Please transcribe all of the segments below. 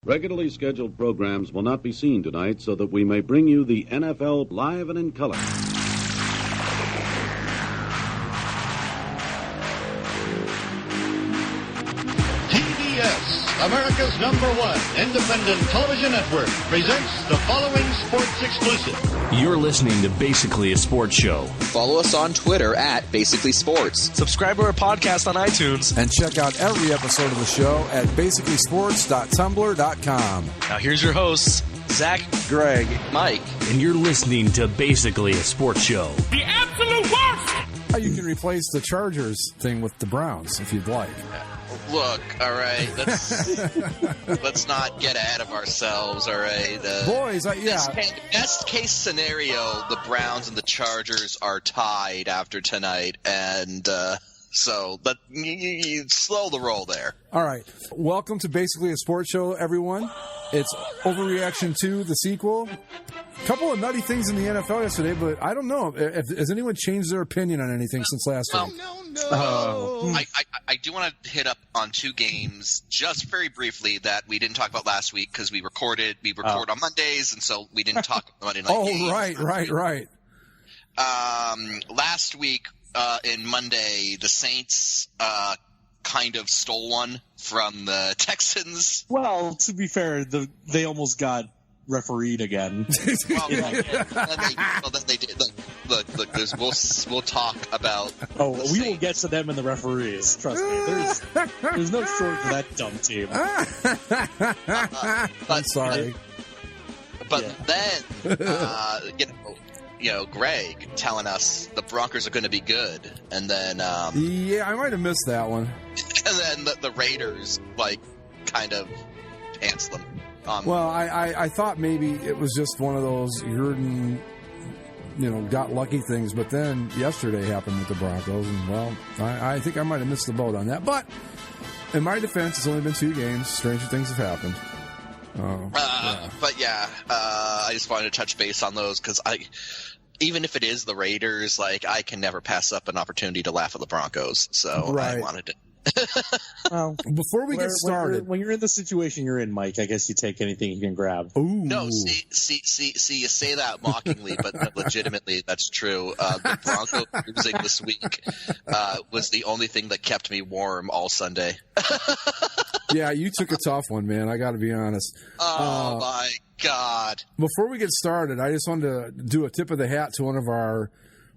Regularly scheduled programs will not be seen tonight so that we may bring you the NFL live and in color. TBS, America's #1 independent television network, presents the following sports exclusive. You're listening to Basically a Sports Show. Follow us on Twitter at Basically Sports. Subscribe to our podcast on iTunes. And check out every episode of the show at basicallysports.tumblr.com. Now here's your hosts, Zach, Greg, Mike. And you're listening to Basically a Sports Show. The absolute worst! You can replace the Chargers thing with the Browns if you'd like. Look, all right, let's not get ahead of ourselves, all right? Boys, yeah. Best case scenario, the Browns and the Chargers are tied after tonight, and so you slow the roll there. All right. Welcome to Basically a Sports Show, everyone. It's Overreaction 2, the sequel. A couple of nutty things in the NFL yesterday, but I don't know. Has anyone changed their opinion on anything since last week? No. I do want to hit up on two games just very briefly that we didn't talk about last week because we record on Mondays, and so we didn't talk about Monday night games. Right. Last week in Monday, the Saints kind of stole one from the Texans. Well, to be fair, they almost got refereed again. Well, then they did. Look, we'll talk about. Oh, we will get to them and the referees. Trust me. There's no shortage of that dumb team. I'm sorry. But then, Greg telling us the Broncos are going to be good, and then I might have missed that one. And then the Raiders kind of pants them. Well, I thought maybe it was just one of those Gruden, got lucky things, but then yesterday happened with the Broncos, and well, I think I might have missed the boat on that. But in my defense, it's only been 2 games. Stranger things have happened. But I just wanted to touch base on those because even if it is the Raiders, I can never pass up an opportunity to laugh at the Broncos. So I wanted to. Well, before we get started, when you're in the situation you're in, Mike, I guess you take anything you can grab. Ooh. No, see, you say that mockingly, but legitimately, that's true. The Broncos losing this week was the only thing that kept me warm all Sunday. Yeah, you took a tough one, man. I got to be honest. Oh my God! Before we get started, I just wanted to do a tip of the hat to one of our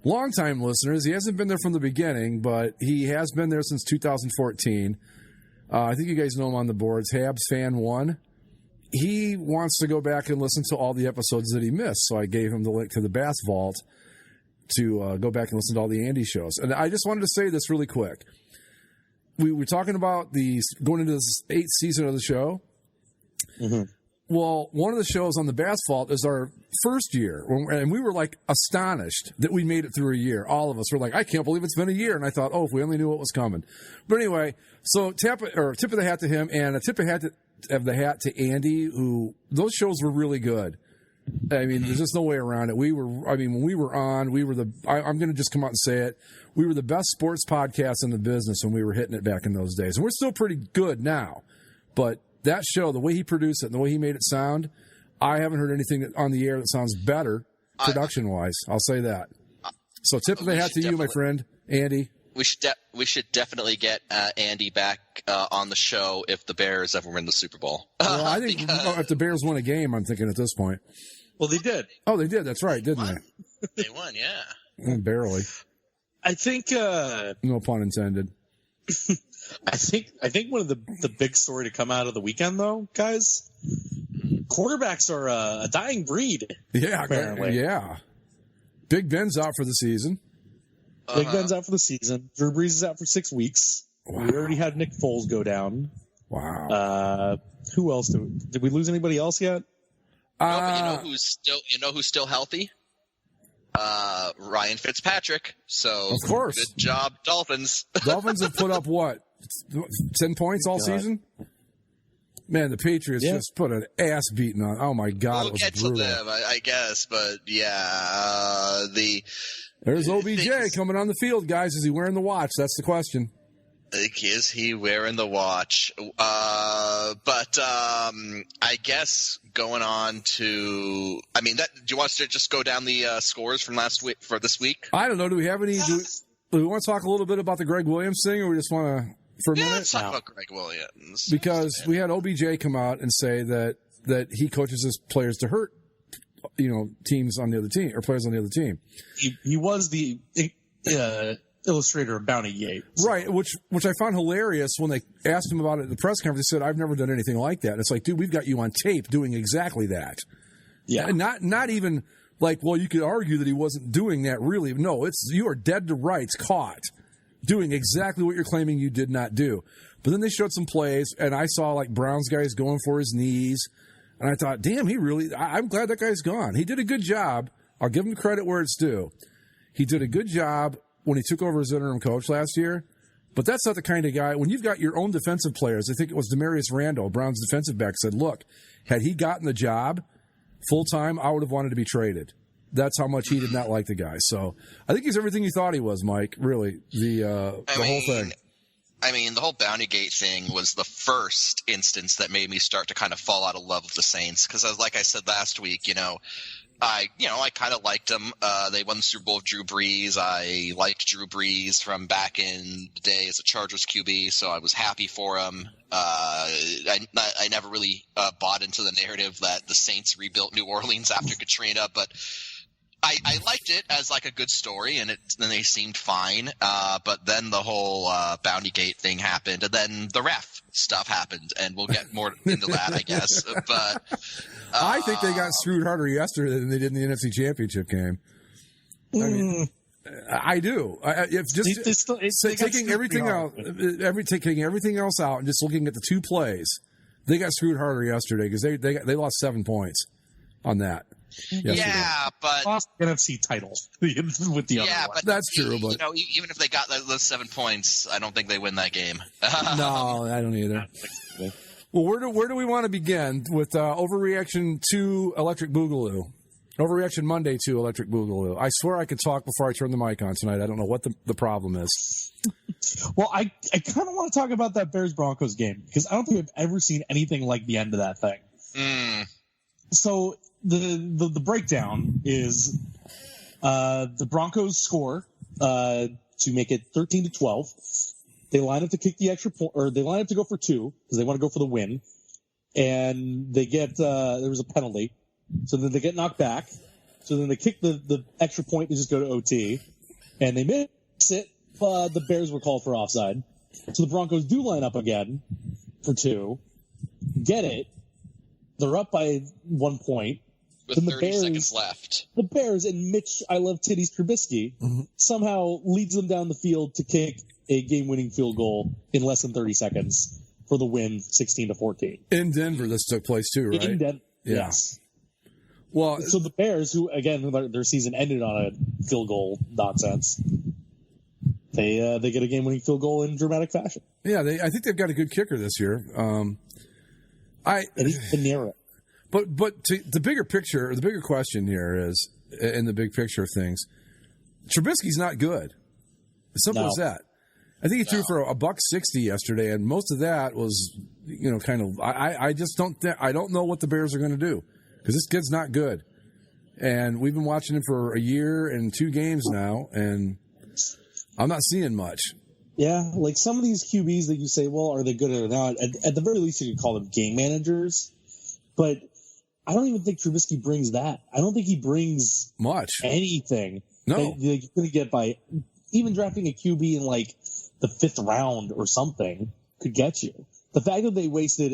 longtime listeners. He hasn't been there from the beginning, but he has been there since 2014. I think you guys know him on the boards. Habs Fan 1. He wants to go back and listen to all the episodes that he missed, so I gave him the link to the Bass Vault to go back and listen to all the Andy shows. And I just wanted to say this really quick. We were talking about going into this 8th season of the show. Mm-hmm. Well, one of the shows on the Bass Vault is our first year, and we were astonished that we made it through a year. All of us were like, I can't believe it's been a year. And I thought, if we only knew what was coming. But anyway, so tip of the hat to him, and a tip of the hat to Andy, who those shows were really good. I mean, there's just no way around it. When we were on, I'm going to just come out and say it. We were the best sports podcast in the business when we were hitting it back in those days. And we're still pretty good now, but that show, the way he produced it and the way he made it sound, I haven't heard anything on the air that sounds better production-wise. I'll say that. So tip of the hat to you, my friend, Andy. We should definitely get Andy back on the show if the Bears ever win the Super Bowl. Well, I think if the Bears win a game, I'm thinking at this point. Well, they did. Oh, they did. That's right, didn't they? They won, yeah. Barely. I think. No pun intended. I think one of the big story to come out of the weekend, though, guys, quarterbacks are a dying breed. Yeah, apparently. Yeah. Big Ben's out for the season. Big Ben's out for the season. Drew Brees is out for 6 weeks. Wow. We already had Nick Foles go down. Wow. Who else did we lose? Anybody else yet? No, but you know who's still healthy? Ryan Fitzpatrick. So, of course, good job, Dolphins. Dolphins have put up what, 10 points all season? Man, the Patriots just put an ass beating on. Oh my God, it was get brutal. To them, I guess, but there's OBJ coming on the field, guys. Is he wearing the watch? That's the question. Is he wearing the watch? But I guess going on to, do you want us to just go down the scores from last week for this week? I don't know. Do we have any? Do we want to talk a little bit about the Greg Williams thing, or we just want to for a minute? Let's talk about Greg Williams because we had OBJ come out and say that he coaches his players to hurt, teams on the other team or players on the other team. He was the illustrator of Bounty Gate. Right, which I found hilarious when they asked him about it at the press conference. He said, I've never done anything like that. And it's like, dude, we've got you on tape doing exactly that. Yeah. And not even like, well, you could argue that he wasn't doing that really. No, you are dead to rights caught doing exactly what you're claiming you did not do. But then they showed some plays, and I saw like Browns guys going for his knees. And I thought, damn, I'm glad that guy's gone. He did a good job. I'll give him credit where it's due. He did a good job when he took over as interim coach last year, but that's not the kind of guy. When you've got your own defensive players, I think it was Demarius Randall, Brown's defensive back, said, look, had he gotten the job full-time, I would have wanted to be traded. That's how much he did not like the guy. So I think he's everything you thought he was, Mike, really, the whole thing. The whole Bounty Gate thing was the first instance that made me start to kind of fall out of love with the Saints because, like I said last week, I kind of liked them. They won the Super Bowl with Drew Brees. I liked Drew Brees from back in the day as a Chargers QB, so I was happy for him. I never really bought into the narrative that the Saints rebuilt New Orleans after Katrina, but I liked it as like a good story, and they seemed fine. But then the whole Bounty Gate thing happened, and then the ref stuff happened, and we'll get more into that, I guess. But I think they got screwed harder yesterday than they did in the NFC Championship game. I do. Taking everything out, taking everything else out, and just looking at the two plays, they got screwed harder yesterday because they lost 7 points on that. Yesterday. Yeah, but lost NFC title with the other one. But that's true. But even if they got those 7 points, I don't think they win that game. No, I don't either. Well, where do we want to begin with overreaction to Electric Boogaloo? Overreaction Monday to Electric Boogaloo. I swear I could talk before I turn the mic on tonight. I don't know what the problem is. Well, I kind of want to talk about that Bears-Broncos game because I don't think I've ever seen anything like the end of that thing. So the breakdown is the Broncos score to make it 13-12. They line up to kick the extra point, or they line up to go for 2 because they want to go for the win. And they get there was a penalty, so then they get knocked back. So then they kick the extra point to just go to OT, and they miss it. The Bears were called for offside, so the Broncos do line up again for 2, get it. They're up by 1 point. With 30 seconds left. The Bears and Mitch, I love titties Trubisky, somehow leads them down the field to kick a game-winning field goal in less than 30 seconds for the win, 16-14. In Denver, this took place too, right? In Denver, yes. Well, so the Bears, who again their season ended on a field goal nonsense, they get a game-winning field goal in dramatic fashion. Yeah, I think they've got a good kicker this year. And he's Panera. But the bigger picture, or the bigger question here is, in the big picture of things, Trubisky's not good. As simple as that. I think he threw for $160 yesterday, and most of that was, kind of. I just don't. I don't know what the Bears are going to do because this kid's not good, and we've been watching him for a year and 2 games now, and I'm not seeing much. Yeah, like some of these QBs that you say, well, are they good or not? At the very least, you could call them game managers, but I don't even think Trubisky brings that. I don't think he brings much anything. No, that you're going to get by even drafting a QB in like the 5th round or something could get you. The fact that they wasted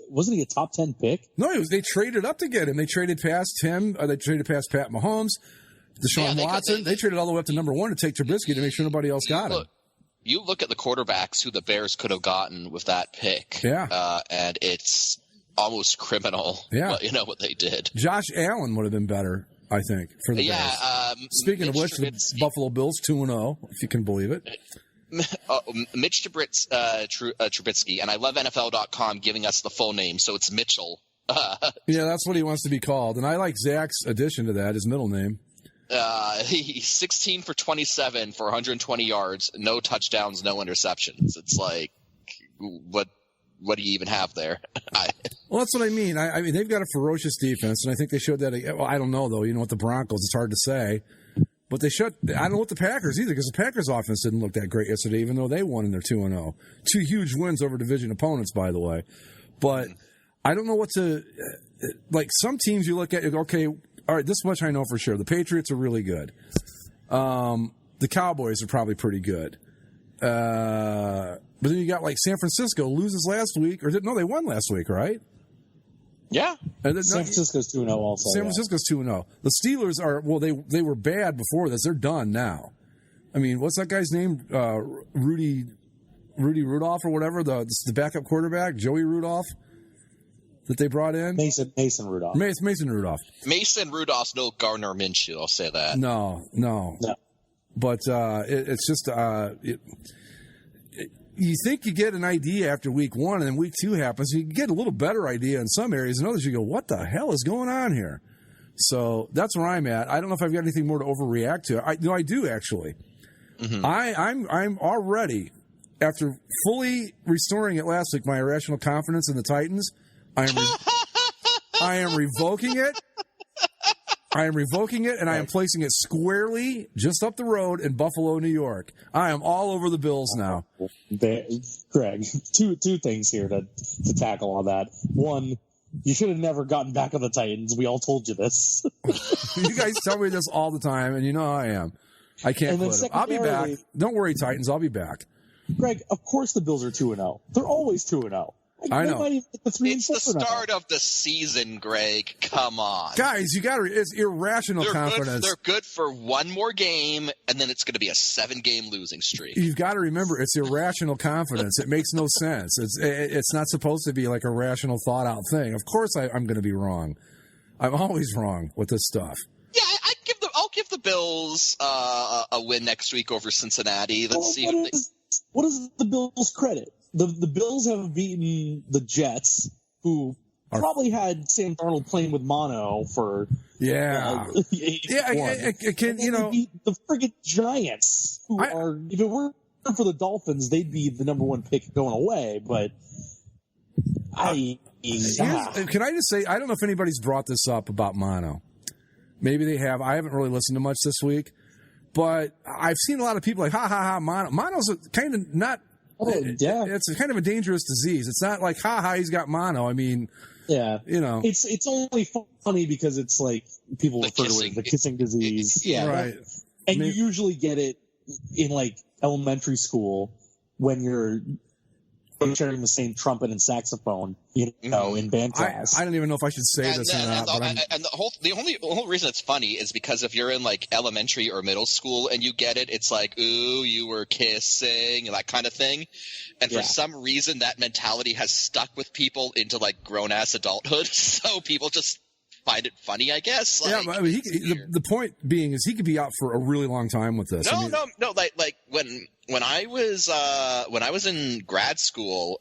wasn't he a top 10 pick? No, they traded up to get him. They traded past him. They traded past Pat Mahomes, Deshaun Watson. They traded all the way up to number 1 to take Trubisky to make sure nobody else got him. You look at the quarterbacks who the Bears could have gotten with that pick. Yeah. And it's almost criminal. Yeah. What they did. Josh Allen would have been better, I think, for the Bears. Speaking of which, the Buffalo Bills 2-0, if you can believe it. Mitch Trubisky, and I love NFL.com giving us the full name, so it's Mitchell. Yeah, that's what he wants to be called. And I like Zach's addition to that, his middle name. He's 16 for 27 for 120 yards, no touchdowns, no interceptions. It's like, what do you even have there? Well, that's what I mean. I mean, they've got a ferocious defense, and I think they showed that. Well, I don't know, though. You know, with the Broncos, it's hard to say. But I don't know what the Packers either, because the Packers' offense didn't look that great yesterday, even though they won and they're 2-0. 2 huge wins over division opponents, by the way. But I don't know what to like. Some teams you look at, you go, okay, all right, this much I know for sure. The Patriots are really good. The Cowboys are probably pretty good. But then you got like San Francisco loses last week, they won last week, right? Yeah. San Francisco's 2-0 also. San Francisco's 2-0. The Steelers are, they were bad before this. They're done now. I mean, what's that guy's name? Rudy Rudolph or whatever, the backup quarterback, Joey Rudolph, that they brought in? Mason Rudolph. Mason Rudolph. Mason Rudolph's no Gardner Minshew, I'll say that. No. But it's just you think you get an idea after week 1, and then week 2 happens. You get a little better idea in some areas, and others you go, what the hell is going on here? So that's where I'm at. I don't know if I've got anything more to overreact to. I do, actually. Mm-hmm. I'm already, after fully restoring it last week, my irrational confidence in the Titans, I am revoking it. I am revoking it, and I am placing it squarely just up the road in Buffalo, New York. I am all over the Bills now. Greg, two things here to tackle on that. One, you should have never gotten back on the Titans. We all told you this. You guys tell me this all the time, and you know I am. I can't quit them. I'll be back. Don't worry, Titans. I'll be back. Greg, of course the Bills are 2-0. They're always 2-0. I know. It's the start of the season, Greg. Come on. Guys, it's irrational confidence. They're good for one more game, and then it's going to be a 7-game losing streak. You've got to remember, it's irrational confidence. It makes no sense. It's not supposed to be like a rational, thought-out thing. Of course I'm going to be wrong. I'm always wrong with this stuff. Yeah, I'll give the Bills a win next week over Cincinnati. Let's see. What is the Bills' credit? The Bills have beaten the Jets, who probably had Sam Darnold playing with mono for They beat the friggin' Giants, who are, if it weren't for the Dolphins, they'd be the number 1 pick going away. But can I just say, I don't know if anybody's brought this up about mono. Maybe they have. I haven't really listened to much this week, but I've seen a lot of people like, mono. Mono's kind of not. It's kind of a dangerous disease. It's not like, he's got mono. I mean, yeah, it's only funny because it's like people refer to it as the kissing disease. Yeah, right. And you usually get it in like elementary school when you're sharing the same trumpet and saxophone, in band class. I don't even know if I should say this or not. The whole reason it's funny is because if you're in like elementary or middle school and you get it, it's like, ooh, you were kissing, that kind of thing. And for some reason, that mentality has stuck with people into like grown ass adulthood. So people just find it funny, I guess. Like, yeah, I mean, the point being is he could be out for a really long time with this. No. Like when I was in grad school,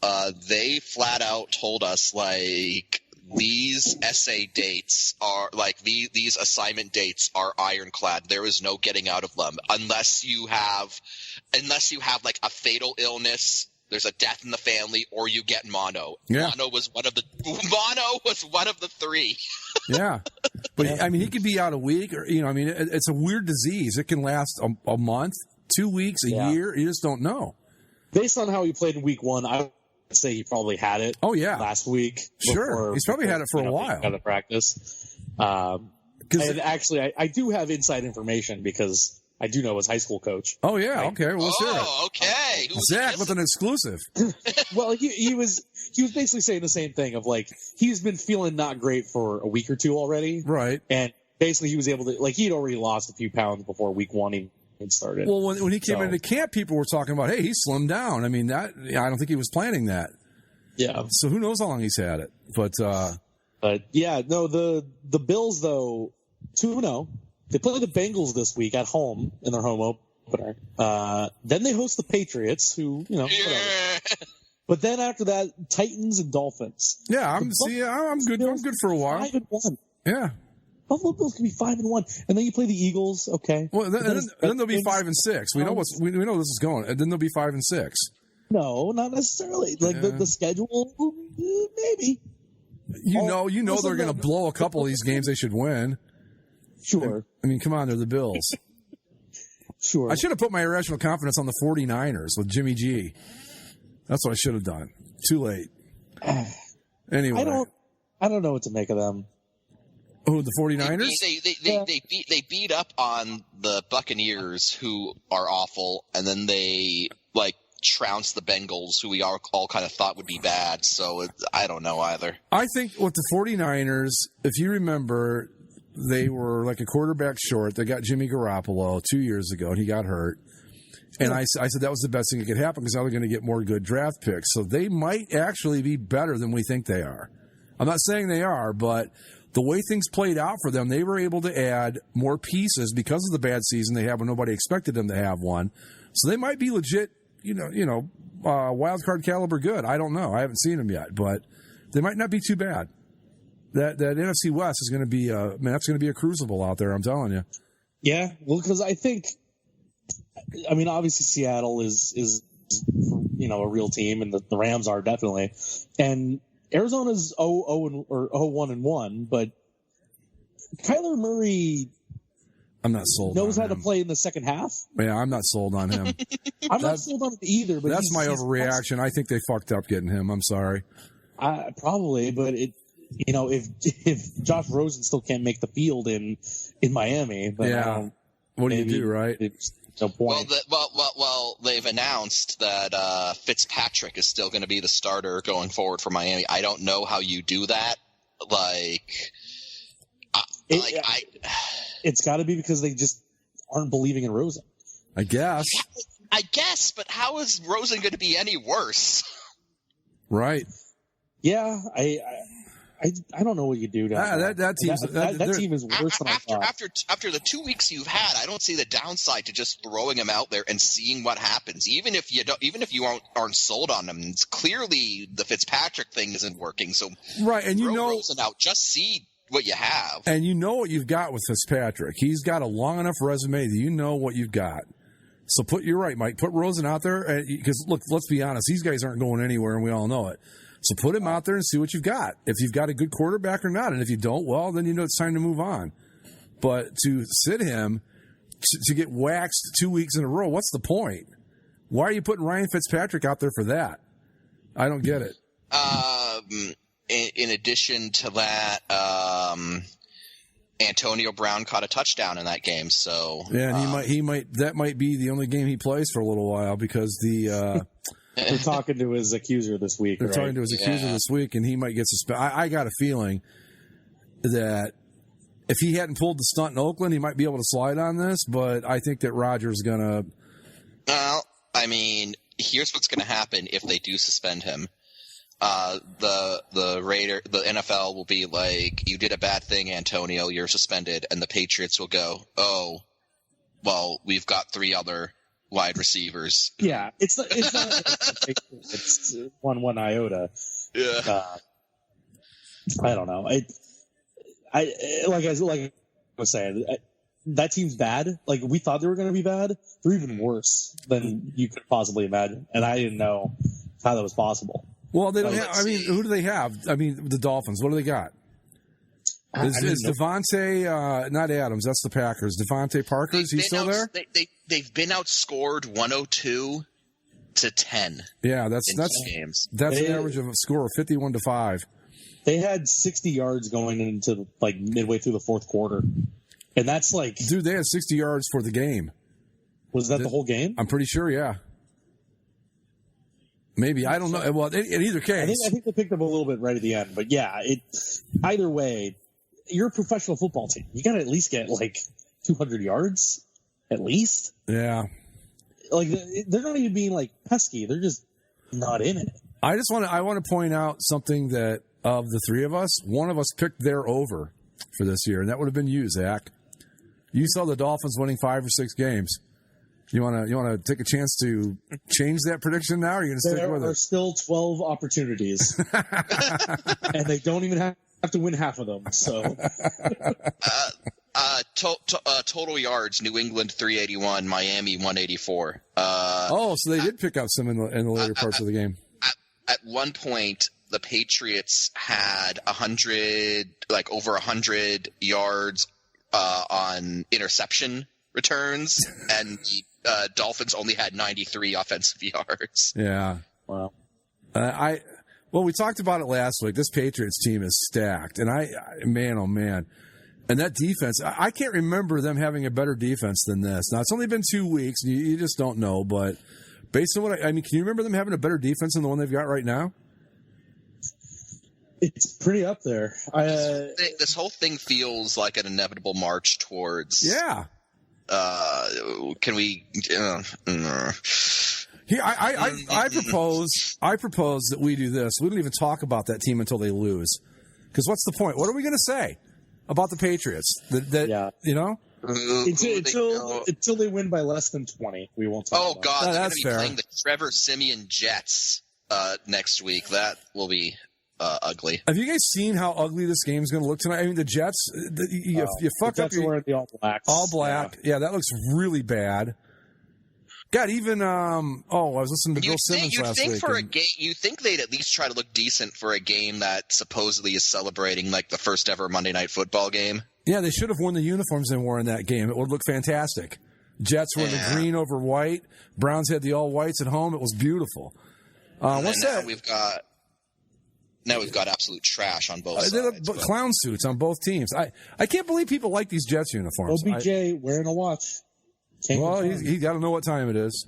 they flat out told us like these essay dates are like these assignment dates are ironclad. There is no getting out of them unless you have like a fatal illness. There's a death in the family, or you get mono. Yeah. Mono was one of the 3. Yeah, but I mean, he could be out a week, or it's a weird disease. It can last a month, 2 weeks, a year. You just don't know. Based on how he played in week 1, I would say he probably had it. Oh yeah, last week. Sure, he's probably had it for a while. Out of practice. And actually, I do have inside information because I do know his high school coach. Oh yeah, right? Okay. Well, let's hear it. Oh, okay. Zach with an exclusive. Well, he was basically saying the same thing of like he's been feeling not great for a week or 2 already, right? And basically he was able to he'd already lost a few pounds before week 1 even started. Well, when he came into camp, people were talking about, hey, he slimmed down. I mean, I don't think he was planning that. Yeah. So who knows how long he's had it? But yeah, no, the Bills though 2-0. They play the Bengals this week at home in their home opener. Then they host the Patriots, who, whatever. But then after that, Titans and Dolphins. Yeah, I'm good. I'm good for a while. 5-1. Yeah. Buffalo Bills can be 5-1, and then you play the Eagles. Okay. Well, then they'll be 5-6. We know we know this is going, and then they'll be 5-6. No, not necessarily. Like the schedule, maybe. You know they're going to blow a couple of these games they should win. Sure. I mean, come on, they're the Bills. Sure. I should have put my irrational confidence on the 49ers with Jimmy G. That's what I should have done. Too late. Anyway. I don't know what to make of them. Oh, the 49ers? They beat up on the Buccaneers, who are awful, and then they trounced the Bengals, who we all kind of thought would be bad. So I don't know either. I think with the 49ers, if you remember, they were like a quarterback short. They got Jimmy Garoppolo 2 years ago, and he got hurt. And I said that was the best thing that could happen because now they're going to get more good draft picks. So they might actually be better than we think they are. I'm not saying they are, but the way things played out for them, they were able to add more pieces because of the bad season they had when nobody expected them to have one. So they might be legit, wild card caliber good. I don't know. I haven't seen them yet, but they might not be too bad. That NFC West is going to be that's going to be a crucible out there. I'm telling you. Yeah, well, because I think, obviously Seattle is a real team, and the Rams are definitely, and Arizona's 0-1-1, but Kyler Murray, I'm not sold. Knows how to play in the second half. Yeah, I'm not sold on him. I'm not sold on him either. But that's my overreaction. I think they fucked up getting him. I'm sorry. Probably, but if Josh Rosen still can't make the field in Miami, then what do you do, right? It's no point. Well, they've announced that Fitzpatrick is still going to be the starter going forward for Miami. I don't know how you do that. It's got to be because they just aren't believing in Rosen. I guess, but how is Rosen going to be any worse? Right. Yeah, I don't know what you do. That team is worse than I thought. After the 2 weeks you've had, I don't see the downside to just throwing him out there and seeing what happens. Even if you aren't sold on him, it's clearly the Fitzpatrick thing isn't working. So right, and Rosen out, just see what you have, and you know what you've got with Fitzpatrick. He's got a long enough resume that you know what you've got. So you're right, Mike. Put Rosen out there because look, let's be honest, these guys aren't going anywhere, and we all know it. So put him out there and see what you've got. If you've got a good quarterback or not, and if you don't, well, then it's time to move on. But to sit him to get waxed 2 weeks in a row, what's the point? Why are you putting Ryan Fitzpatrick out there for that? I don't get it. In addition to that, Antonio Brown caught a touchdown in that game. So yeah, and that might be the only game he plays for a little while because they're talking to his accuser this week. They're talking to his accuser this week, and he might get suspended. I got a feeling that if he hadn't pulled the stunt in Oakland, he might be able to slide on this. But I think that Rodgers is going to. Well, here's what's going to happen if they do suspend him. The NFL will be like, you did a bad thing, Antonio, you're suspended, and the Patriots will go, oh, well, we've got three other wide receivers. Yeah, it's one iota. Yeah, I don't know. I was saying, that team's bad. Like, we thought they were going to be bad. They're even worse than you could possibly imagine, and I didn't know how that was possible. Well, they don't have. Who do they have? The Dolphins. What do they got? Is Devontae, not Adams, that's the Packers. Devontae Parker, is he still there? They've been outscored 102-10. Yeah, that's games. That's an average of a score of 51-5. They had 60 yards going into midway through the fourth quarter. And that's dude, they had 60 yards for the game. Was that the whole game? I'm pretty sure, yeah. Maybe, I don't know. Well, in either case. I think they picked up a little bit right at the end. But yeah, either way, you're a professional football team. You got to at least get 200 yards, at least. Yeah. They're not even being pesky. They're just not in it. I want to point out something that of the three of us, one of us picked their over for this year, and that would have been you, Zach. You saw the Dolphins winning 5 or 6 games. You want to take a chance to change that prediction now, or are you going to stick with it? There are still 12 opportunities, and they don't even have have to win half of them. So, total yards: New England 381, Miami 184. So they did pick up some in the later parts of the game. At one point, the Patriots had over 100 yards on interception returns, and the Dolphins only had 93 offensive yards. Yeah. Wow. We talked about it last week. This Patriots team is stacked, and man, oh man. And that defense, I can't remember them having a better defense than this. Now, it's only been 2 weeks, and you just don't know, but based on what can you remember them having a better defense than the one they've got right now? It's pretty up there. This whole thing feels like an inevitable march towards. Yeah. Can we? Here, I propose that we do this. We don't even talk about that team until they lose, because what's the point? What are we going to say about the Patriots? Until they win by less than 20, we won't talk. Oh God, they're going to be fair. playing the Trevor Siemian Jets next week. That will be ugly. Have you guys seen how ugly this game's going to look tonight? I mean, the Jets, you fuck up wearing the all blacks. All black. Yeah, that looks really bad. God, even I was listening to Bill Simmons last week. You think they'd at least try to look decent for a game that supposedly is celebrating like the first ever Monday Night Football game? Yeah, they should have worn the uniforms they wore in that game. It would look fantastic. Jets were the green over white. Browns had the all whites at home. It was beautiful. What's that? Now we've got absolute trash on both sides. Clown suits on both teams. I can't believe people like these Jets uniforms. OBJ wearing a watch. He's got to know what time it is.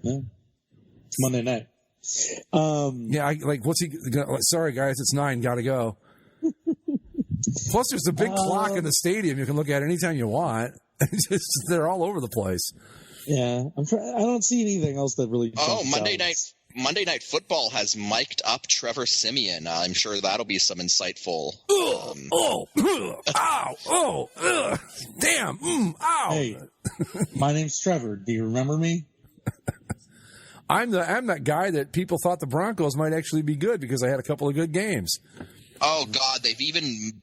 Yeah. It's Monday night. What's he? Sorry, guys, it's 9. Got to go. Plus, there's a big clock in the stadium you can look at anytime you want. They're all over the place. Yeah, I don't see anything else that really. Monday Night Football has mic'd up Trevor Siemian. I'm sure that'll be some insightful. Damn, ow. Hey, my name's Trevor. Do you remember me? I'm that guy that people thought the Broncos might actually be good because I had a couple of good games. Oh God, they've even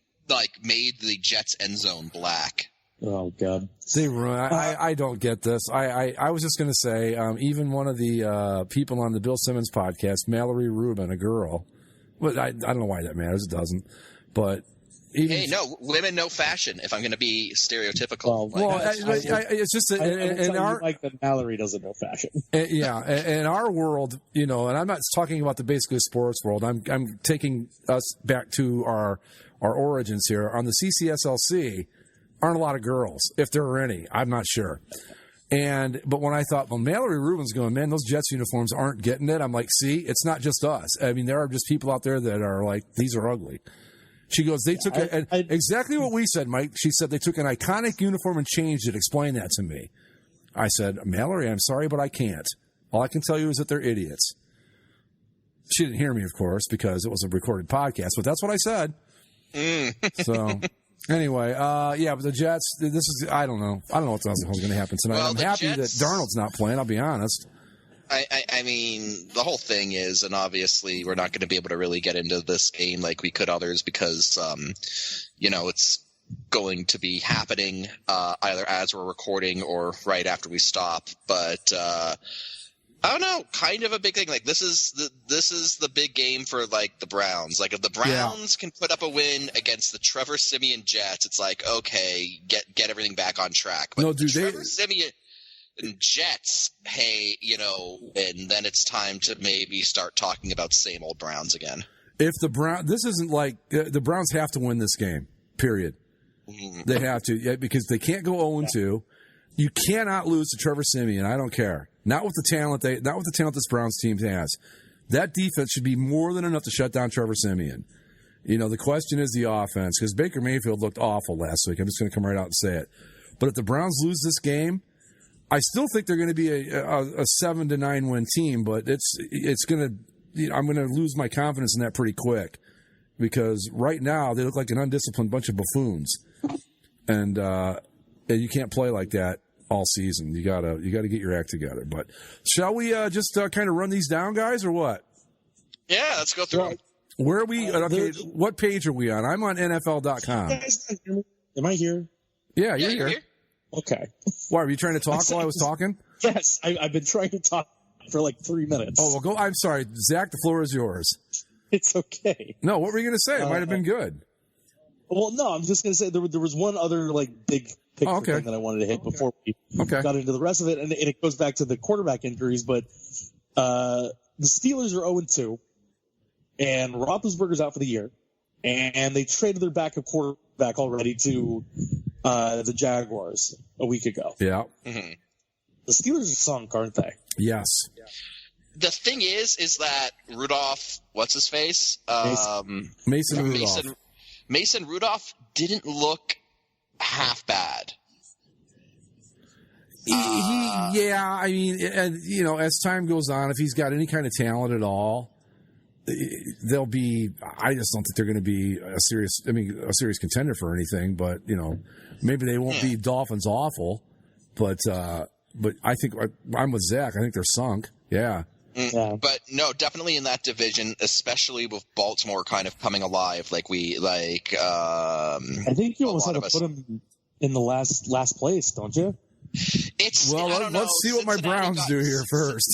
made the Jets end zone black. Oh God, they run. I don't get this. I was just going to say, even one of the people on the Bill Simmons podcast, Mallory Rubin, a girl. Well, I don't know why that matters. It doesn't. But no, women, no fashion. If I'm going to be stereotypical, it's just that Mallory doesn't know fashion. In our world, and I'm not talking about the basically sports world. I'm taking us back to our origins here on the CCSLC. Aren't a lot of girls, if there are any. I'm not sure. But when I thought, Mallory Rubin's going, man, those Jets uniforms aren't getting it. I'm like, see, it's not just us. I mean, there are just people out there that are like, these are ugly. She goes, they took exactly what we said, Mike. She said they took an iconic uniform and changed it. Explain that to me. I said, Mallory, I'm sorry, but I can't. All I can tell you is that they're idiots. She didn't hear me, of course, because it was a recorded podcast, but that's what I said. So... Anyway, but the Jets, I don't know. I don't know what else is going to happen tonight. I'm happy that Darnold's not playing, I'll be honest. I mean, the whole thing is, and obviously we're not going to be able to really get into this game like we could others because, it's going to be happening either as we're recording or right after we stop. But I don't know, kind of a big thing. Like this is the big game for like the Browns. Like if the Browns can put up a win against the Trevor Siemian Jets, it's like okay, get everything back on track. But Trevor Siemian and Jets, hey, and then it's time to maybe start talking about same old Browns again. If this isn't like the Browns have to win this game. Period. They have to because they can't go 0-2. You cannot lose to Trevor Siemian. I don't care. Not with the talent this Browns team has. That defense should be more than enough to shut down Trevor Siemian. The question is the offense because Baker Mayfield looked awful last week. I'm just going to come right out and say it. But if the Browns lose this game, I still think they're going to be a 7-9 win team. But it's going to I'm going to lose my confidence in that pretty quick because right now they look like an undisciplined bunch of buffoons, and you can't play like that all season. You gotta get your act together. But shall we just kind of run these down, guys, or what? Yeah, let's go through them. Where are we? Okay, what page are we on? I'm on NFL.com. Am I here? Yeah, you're here. Okay. Why, were you trying to talk while I was talking? Yes, I've been trying to talk for like 3 minutes. Oh, well, go. I'm sorry. Zach, the floor is yours. It's okay. No, what were you going to say? It might have been good. Well, no, I'm just going to say there was one other like big picture thing that I wanted to hit before we got into the rest of it, and it goes back to the quarterback injuries. But the Steelers are 0-2, and Roethlisberger's out for the year, and they traded their backup quarterback already to the Jaguars a week ago. Yeah. Mm-hmm. The Steelers are sunk, aren't they? Yes. The thing is that Rudolph, what's his face? Mason Rudolph. Mason Rudolph didn't look half bad. I mean, and, you know, as time goes on, if he's got any kind of talent at all, they'll be. I just don't think they're going to be a serious contender for anything. But you know, maybe they won't be Dolphins awful. But I think I'm with Zach. I think they're sunk. Yeah. But no, definitely in that division, especially with Baltimore kind of coming alive, I think you almost had to put them in the last place, don't you? Let's see what my Browns do here first.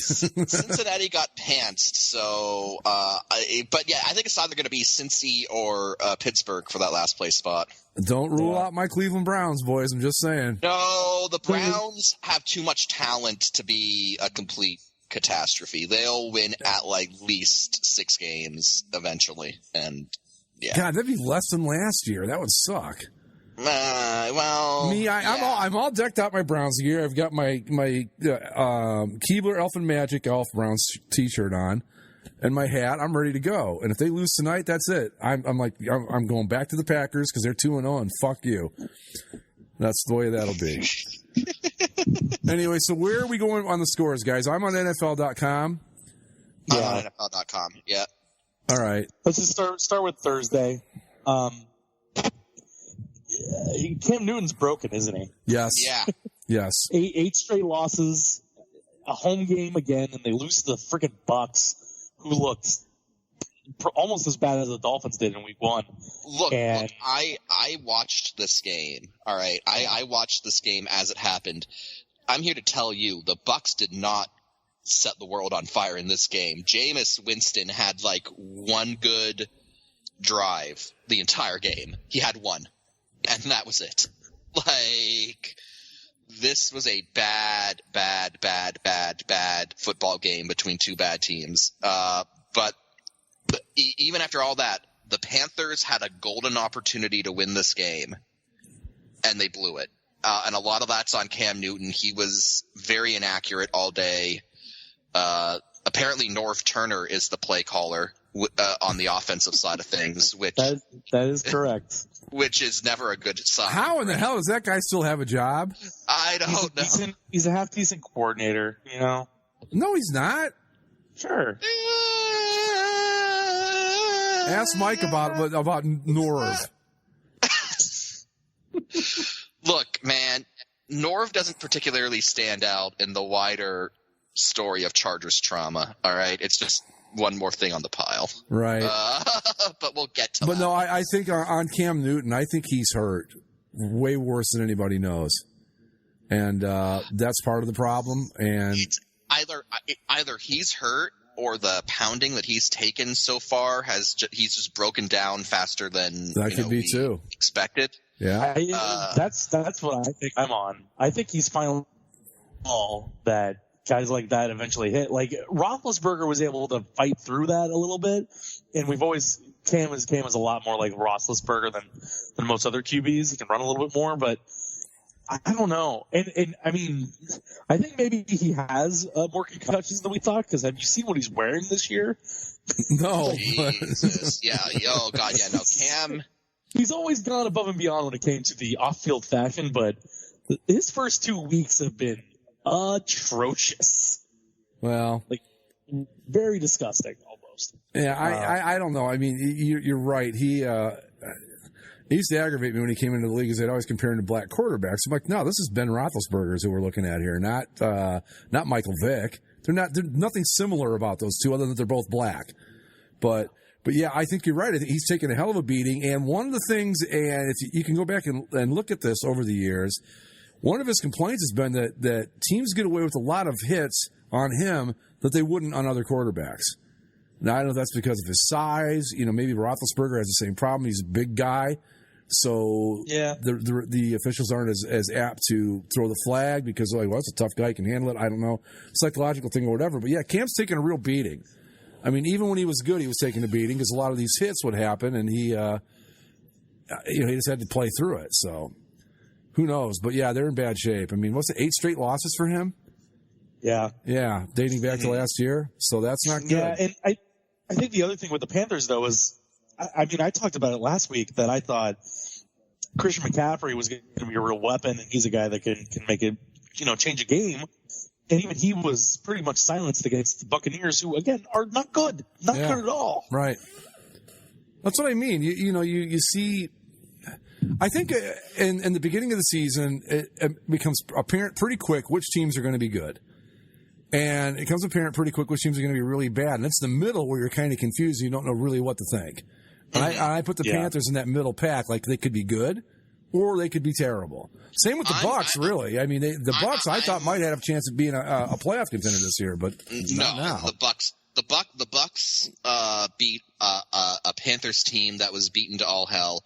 Cincinnati got pantsed, so but yeah, I think it's either going to be Cincy or Pittsburgh for that last place spot. Don't rule out my Cleveland Browns, boys. I'm just saying. No, the Browns have too much talent to be a complete catastrophe. They'll win at least 6 games eventually, and yeah. God, that'd be less than last year. That would suck. I'm all decked out my Browns gear. I've got my Keebler Elfin Magic Elf Browns t-shirt on and my hat. I'm ready to go. And if they lose tonight, that's it. I'm going back to the Packers because they're 2-0 and fuck you. That's the way that'll be. Anyway, so where are we going on the scores, guys? I'm on NFL.com. I'm on NFL.com. Yeah. All right. Let's just start with Thursday. Cam Newton's broken, isn't he? Yes. Yeah. Yes. 8 straight losses, a home game again, and they lose to the freaking Bucs, who looked almost as bad as the Dolphins did in Week 1. Look, I watched this game. All right, I watched this game as it happened. I'm here to tell you, the Bucs did not set the world on fire in this game. Jameis Winston had one good drive the entire game. He had one. And that was it. This was a bad football game between two bad teams. But even after all that, the Panthers had a golden opportunity to win this game, and they blew it. And a lot of that's on Cam Newton. He was very inaccurate all day. Apparently, Norv Turner is the play caller on the offensive side of things, which that is correct. Which is never a good sign. How in the hell does that guy still have a job? I don't know. He's a half decent coordinator, you know. No, he's not. Sure. Ask Mike about Norv. Look, man, Norv doesn't particularly stand out in the wider story of Chargers trauma. All right, it's just one more thing on the pile. Right. But we'll get to that. But no, I think on Cam Newton, I think he's hurt way worse than anybody knows. And that's part of the problem. And it's either he's hurt or the pounding that he's taken so far he's just broken down faster than that could be too expected. Yeah. That's what I think I'm on. I think he's finally all that guys like that eventually hit. Roethlisberger was able to fight through that a little bit, and Cam is a lot more like Roethlisberger than most other QBs. He can run a little bit more, but I don't know. And I mean, I think maybe he has more concussions than we thought. Because have you seen what he's wearing this year? No. Jesus. Yeah. Oh God. Yeah. No. Cam. He's always gone above and beyond when it came to the off-field fashion, but his first 2 weeks have been atrocious. Well, very disgusting almost. Yeah, I don't know. I mean, you're right. He used to aggravate me when he came into the league because they'd always compare him to black quarterbacks. I'm like, no, this is Ben Roethlisberger's who we're looking at here, not Michael Vick. They're nothing similar about those two other than they're both black. But But yeah, I think you're right. I think he's taken a hell of a beating. And one of the things, and if you can go back and look at this over the years, one of his complaints has been that teams get away with a lot of hits on him that they wouldn't on other quarterbacks. Now, I don't know if that's because of his size. Maybe Roethlisberger has the same problem. He's a big guy. So the officials aren't as apt to throw the flag because they're like, well, that's a tough guy. He can handle it. I don't know. Psychological thing or whatever. But, yeah, Cam's taking a real beating. I mean, even when he was good, he was taking a beating because a lot of these hits would happen, and he just had to play through it. So who knows? But, yeah, they're in bad shape. I mean, what's it, 8 straight losses for him? Yeah. Yeah, dating back to last year. So that's not good. Yeah, and I think the other thing with the Panthers, though, is, I talked about it last week that I thought Christian McCaffrey was going to be a real weapon, and he's a guy that can make it, change a game. And even he was pretty much silenced against the Buccaneers, who, again, are not good. Not good at all. Right. That's what I mean. You see, I think in the beginning of the season, it becomes apparent pretty quick which teams are going to be good. And it becomes apparent pretty quick which teams are going to be really bad. And it's the middle where you're kind of confused and you don't know really what to think. And I put the Panthers in that middle pack, like they could be good or they could be terrible. Same with the Bucs, really. I mean, the Bucs I thought might have a chance of being a playoff contender this year, but not now. The Bucs beat a Panthers team that was beaten to all hell.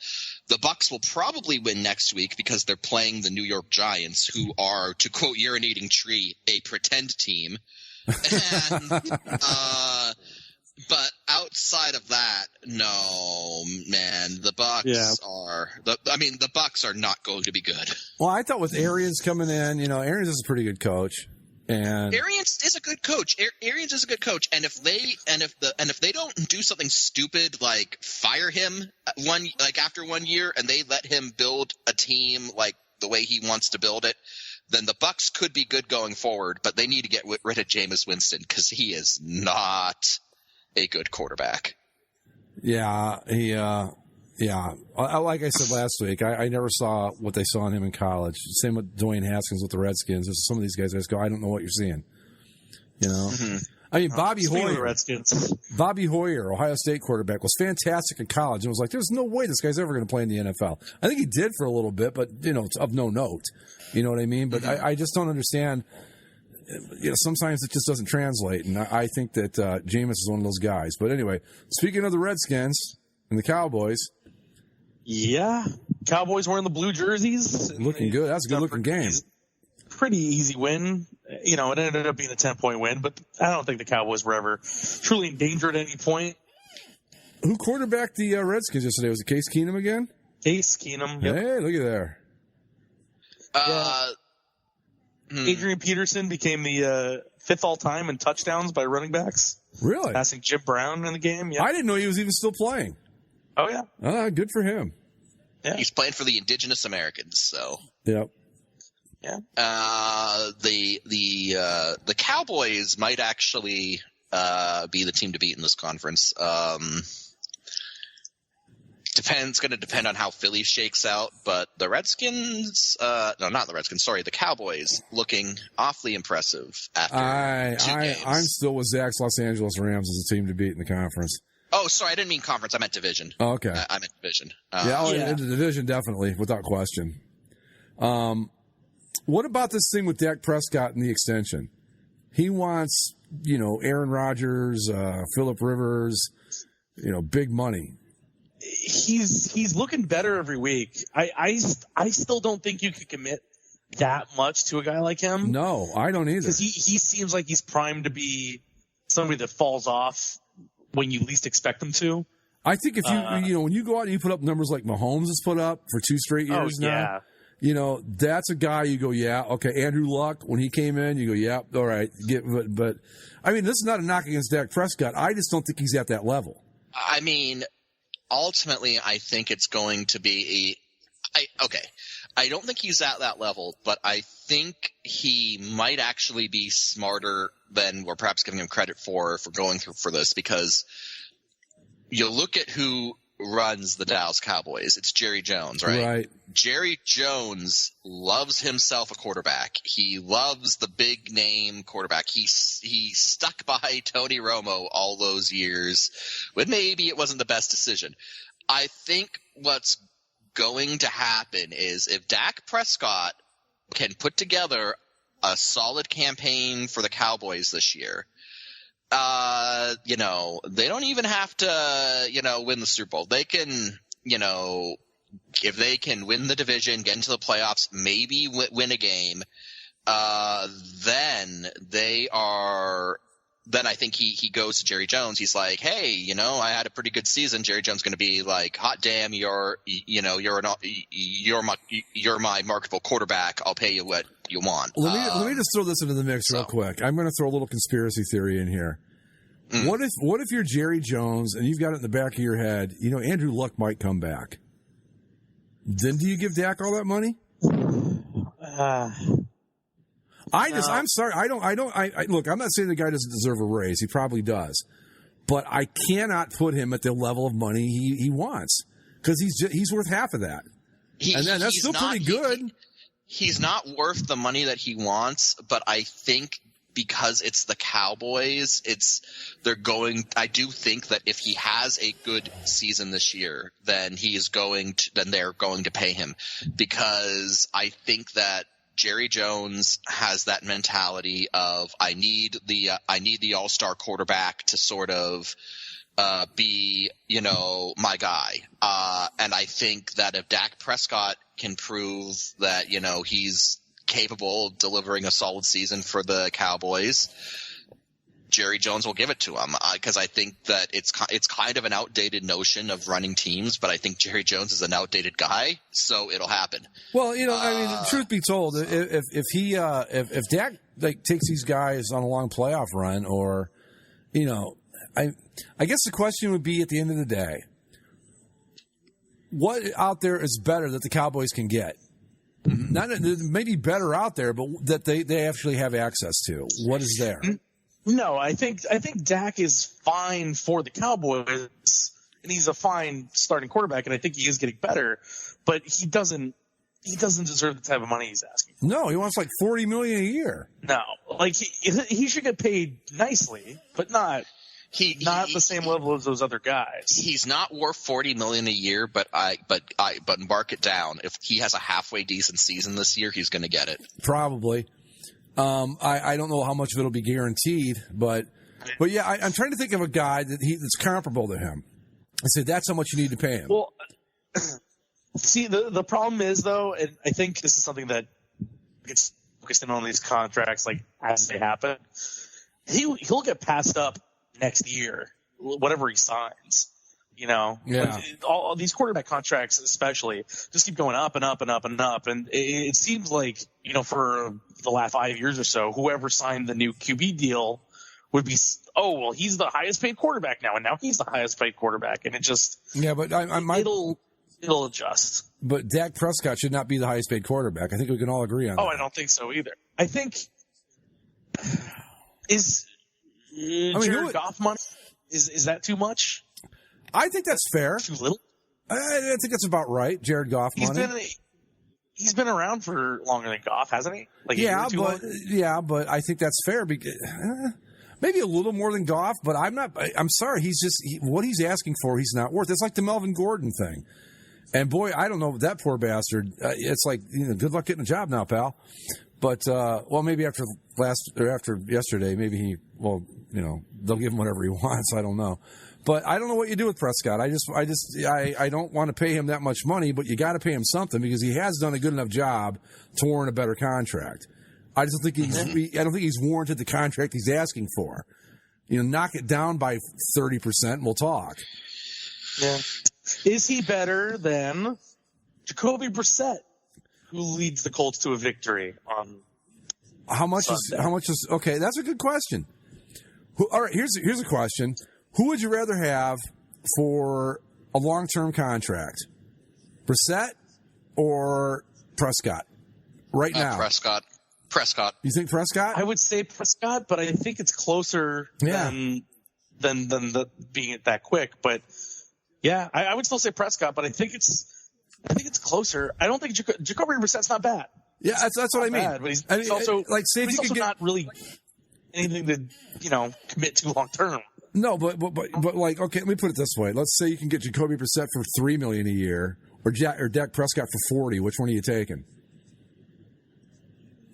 The Bucs will probably win next week because they're playing the New York Giants, who are, to quote Urinating Tree, a pretend team. And but outside of that, no, man, the Bucs the Bucs are not going to be good. Well, I thought with Arians coming in, Arians is a pretty good coach. And Arians is a good coach. Arians is a good coach, and if they don't do something stupid like fire him after 1 year, and they let him build a team like the way he wants to build it, then the Bucs could be good going forward. But they need to get rid of Jameis Winston because he is not a good quarterback. Yeah, like I said last week, I never saw what they saw in him in college. Same with Dwayne Haskins with the Redskins. There's some of these guys I just go, I don't know what you're seeing. Mm-hmm. I mean, Bobby Hoyer, Ohio State quarterback, was fantastic in college. And was like, there's no way this guy's ever going to play in the NFL. I think he did for a little bit, but, it's of no note. You know what I mean? But I just don't understand. Sometimes it just doesn't translate. And I think that Jameis is one of those guys. But anyway, speaking of the Redskins and the Cowboys. Yeah. Cowboys wearing the blue jerseys. Looking good. That's a good-looking game. Pretty easy win. It ended up being a 10-point win, but I don't think the Cowboys were ever truly in danger at any point. Who quarterbacked the Redskins yesterday? Was it Case Keenum again? Case Keenum. Yep. Hey, look at there. Adrian Peterson became the 5th all-time in touchdowns by running backs. Really? Passing Jim Brown in the game. Yeah. I didn't know he was even still playing. Oh, yeah. Good for him. Yeah. He's playing for the indigenous Americans, so. Yep. Yeah. The Cowboys might actually be the team to beat in this conference. It's going to depend on how Philly shakes out, but the Redskins, the Cowboys looking awfully impressive after 2 games. I'm still with Zach's Los Angeles Rams as a team to beat in the conference. Oh, sorry, I didn't mean conference. I meant division. Oh, okay. I meant division. In the division, definitely, without question. What about this thing with Dak Prescott and the extension? He wants, Aaron Rodgers, Phillip Rivers, big money. He's looking better every week. I still don't think you could commit that much to a guy like him. No, I don't either. Because he seems like he's primed to be somebody that falls off when you least expect him to. I think if when you go out and you put up numbers like Mahomes has put up for 2 straight years now, that's a guy you go, yeah, okay. Andrew Luck, when he came in, you go, yeah, all right. But I mean, this is not a knock against Dak Prescott. I just don't think he's at that level. I mean, ultimately, I think it's going to be I don't think he's at that level, but I think he might actually be smarter than we're perhaps giving him credit for going through for this, because you look at who runs the Dallas Cowboys. It's Jerry Jones, right? Right. Jerry Jones loves himself a quarterback. He loves the big name quarterback. He stuck by Tony Romo all those years when maybe it wasn't the best decision. I think what's going to happen is if Dak Prescott can put together a solid campaign for the Cowboys this year, they don't even have to, win the Super Bowl. They can, if they can win the division, get into the playoffs, maybe win a game, then I think he goes to Jerry Jones. He's like, hey, I had a pretty good season. Jerry Jones is going to be like, hot damn, you're my marketable quarterback. I'll pay you what you want. Let me just throw this into the mix real quick. I'm going to throw a little conspiracy theory in here. What if you're Jerry Jones and you've got it in the back of your head, Andrew Luck might come back? Then do you give Dak all that money? I'm sorry. Look, I'm not saying the guy doesn't deserve a raise. He probably does. But I cannot put him at the level of money he wants because he's worth half of that. That's still pretty good. He's not worth the money that he wants, but I think because it's the Cowboys, I do think that if he has a good season this year, then they're going to pay him, because I think that Jerry Jones has that mentality of I need the all-star quarterback to sort of be my guy, and I think that if Dak Prescott can prove that he's capable of delivering a solid season for the Cowboys, Jerry Jones will give it to him, because I think that it's kind of an outdated notion of running teams, but I think Jerry Jones is an outdated guy, so it'll happen. Well, truth be told, if Dak takes these guys on a long playoff run, or I guess the question would be at the end of the day, what out there is better that the Cowboys can get? Not maybe better out there, but that they actually have access to. What is there? No, I think Dak is fine for the Cowboys, and he's a fine starting quarterback, and I think he is getting better. But he doesn't deserve the type of money he's asking. No, he wants like $40 million a year. No, he should get paid nicely, but not the same level as those other guys. He's not worth $40 million a year, but mark it down. If he has a halfway decent season this year, he's going to get it. Probably. I don't know how much of it'll be guaranteed, but yeah, I'm trying to think of a guy that's comparable to him. I said that's how much you need to pay him. Well, see, the problem is though, and I think this is something that gets focused in on these contracts as they happen. He'll get passed up next year, whatever he signs. Yeah. All these quarterback contracts, especially, just keep going up and up and up and up. And it seems like, for the last 5 years or so, whoever signed the new QB deal would be, he's the highest paid quarterback now, and now he's the highest paid quarterback, and it just but it'll adjust. But Dak Prescott should not be the highest paid quarterback. I think we can all agree on that. I don't think so either. I think Jared Goff money is that too much? I think that's fair. Too little? I think that's about right. Jared Goff money. He's been around for longer than Goff, hasn't he? But I think that's fair. Because, maybe a little more than Goff, but I'm sorry. What he's asking for, he's not worth. It's like the Melvin Gordon thing. And boy, I don't know, that poor bastard. It's like, good luck getting a job now, pal. But maybe after yesterday, maybe they'll give him whatever he wants. I don't know. But I don't know what you do with Prescott. I don't want to pay him that much money, but you got to pay him something because he has done a good enough job to warrant a better contract. I just think I don't think he's warranted the contract he's asking for. Knock it down by 30% and we'll talk. Yeah. Is he better than Jacoby Brissett, who leads the Colts to a victory on how much is okay? That's a good question. All right, here's a question. Who would you rather have for a long-term contract, Brissett or Prescott? Right now, Prescott. You think Prescott? I would say Prescott, but I think it's closer than the being it that quick. But Yeah, I would still say Prescott, but I think it's closer. I don't think Jacoby Brissett's not bad. Yeah, that's what I mean. Bad, but he's also like say if you could get not really anything to commit to long term. No, but like, okay, let me put it this way. Let's say you can get Jacoby Brissett for $3 million a year, or Dak Prescott for $40. Which one are you taking?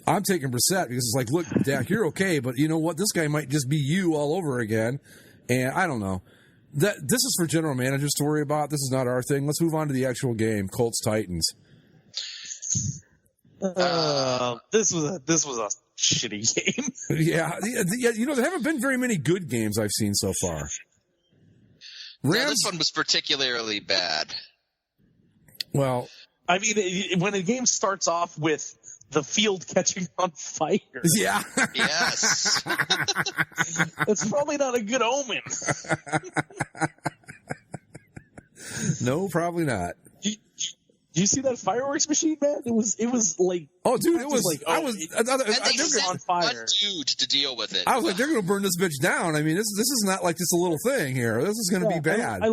I'm taking Brissett because it's like, look, Dak, you're okay, but you know what? This guy might just be you all over again, and I don't know. This is for general managers to worry about. This is not our thing. Let's move on to the actual game. Colts Titans. This was a shitty game. Yeah, there haven't been very many good games I've seen so far. This one was particularly bad. Well, I mean, when a game starts off with the field catching on fire, yeah, yes, it's probably not a good omen. No, probably not. Do you see that fireworks machine, man? It was like, oh, dude, it was like, they sent on fire. a dude to deal with it. I was like, they're going to burn this bitch down. I mean, this is not like just a little thing here. This is going to be bad.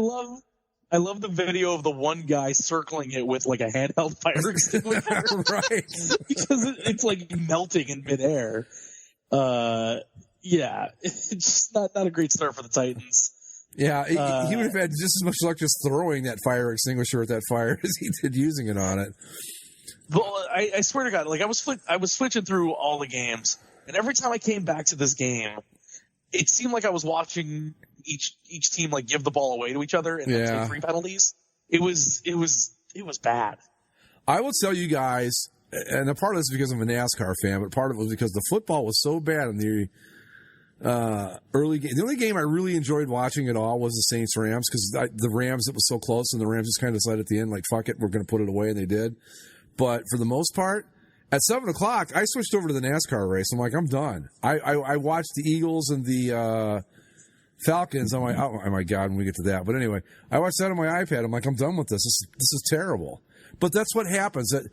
I love the video of the one guy circling it with like a handheld fire extinguisher, right? Because it's like melting in midair. Yeah, it's just not a great start for the Titans. Yeah, he would have had just as much luck just throwing that fire extinguisher at that fire as he did using it on it. Well, I swear to God, like I was switching through all the games, and every time I came back to this game, it seemed like I was watching each team like give the ball away to each other and then take free penalties. It was bad. I will tell you guys, and a part of this is because I'm a NASCAR fan, but part of it was because the football was so bad in the early game. The only game I really enjoyed watching at all was the Saints-Rams, because the Rams, it was so close, and the Rams just kind of decided at the end, like, fuck it, we're going to put it away, and they did. But for the most part, at 7 o'clock, I switched over to the NASCAR race. I'm like, I'm done. I watched the Eagles and the Falcons. I'm like, oh my God, when we get to that. But anyway, I watched that on my iPad. I'm like, I'm done with this. This is terrible. But that's what happens. That,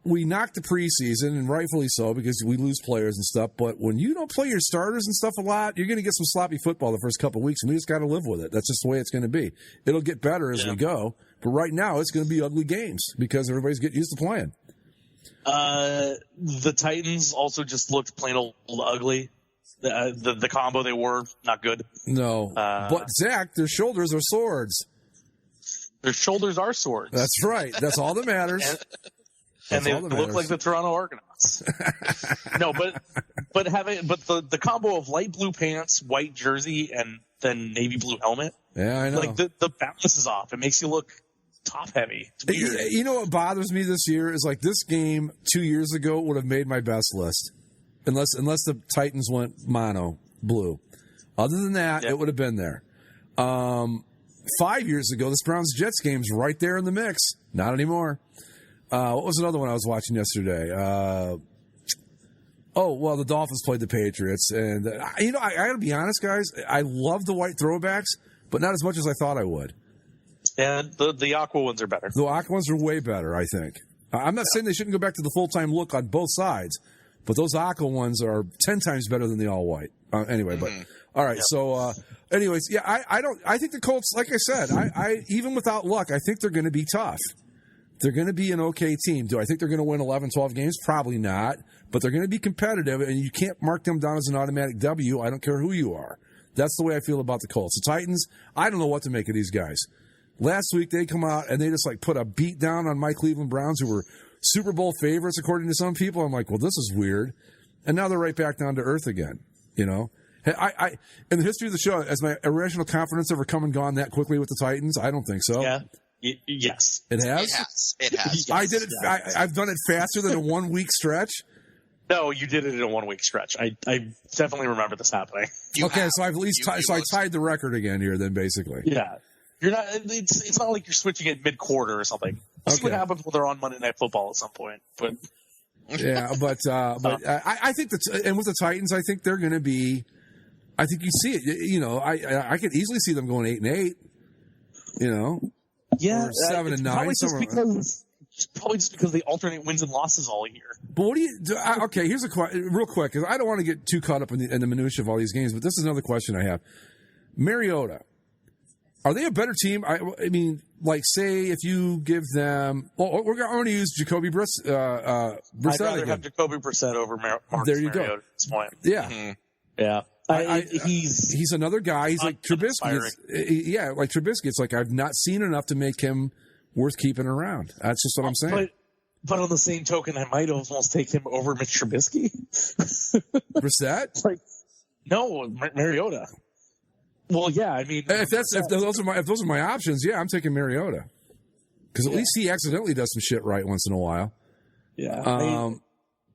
we knock the preseason, and rightfully so, because we lose players and stuff. But when you don't play your starters and stuff a lot, you're going to get some sloppy football the first couple of weeks, and we just got to live with it. That's just the way it's going to be. It'll get better as we go. But right now, it's going to be ugly games because everybody's getting used to playing. The Titans also just looked plain old ugly. The combo they were not good. No, but Zach, their shoulders are swords. Their shoulders are swords. That's right. That's all that matters. And they look like the Toronto Argonauts. No, but the combo of light blue pants, white jersey, and then navy blue helmet. Yeah, I know. Like the balance is off. It makes you look top heavy. It's weird. You know what bothers me this year is like this game 2 years ago would have made my best list, unless the Titans went mono blue. Other than that, it would have been there. 5 years ago, this Browns Jets game's right there in the mix. Not anymore. What was another one I was watching yesterday? The Dolphins played the Patriots. And, I got to be honest, guys. I love the white throwbacks, but not as much as I thought I would. And the aqua ones are better. The aqua ones are way better, I think. I'm not saying they shouldn't go back to the full-time look on both sides, but those aqua ones are 10 times better than the all-white. Anyway, but all right. Yep. So, anyways, I think the Colts, like I said, I even without luck, I think they're going to be tough. They're going to be an okay team. Do I think they're going to win 11, 12 games? Probably not. But they're going to be competitive, and you can't mark them down as an automatic W. I don't care who you are. That's the way I feel about the Colts. The Titans, I don't know what to make of these guys. Last week, they come out, and they just put a beat down on my Cleveland Browns, who were Super Bowl favorites, according to some people. I'm like, well, this is weird. And now they're right back down to earth again, I in the history of the show, has my irrational confidence ever come and gone that quickly with the Titans? I don't think so. Yeah. Yes. It has? It has. I did it. I've done it faster than a 1 week stretch. No, you did it in a 1 week stretch. I definitely remember this happening. So I've at least I tied the record again here. Then basically, yeah, you're not. It's not like you're switching it mid quarter or something. We'll see what happens when they're on Monday Night Football at some point. But yeah, I think that, and with the Titans, I think they're going to be. I think you see it. I could easily see them going 8-8. Yeah, or 7-9. Probably just because they alternate wins and losses all year. But what do you do? Okay, here's a question, real quick, because I don't want to get too caught up in the minutia of all these games. But this is another question I have. Mariota, Are they a better team? I mean, like, say if you give them... Well, I'm going to use Jacoby Brissett. I'd rather have Jacoby Brissett over Marcus there you Mariota go. at this point. Yeah. Mm-hmm. Yeah. He's another guy. He's like Trubisky. Like Trubisky. It's like I've not seen enough to make him worth keeping around. That's just what I'm saying. But on the same token, I might almost take him over Mitch Trubisky. Brissett? No, Mariota. Well, yeah, I mean, if those are my options, yeah, I'm taking Mariota because at least he accidentally does some shit right once in a while. Yeah,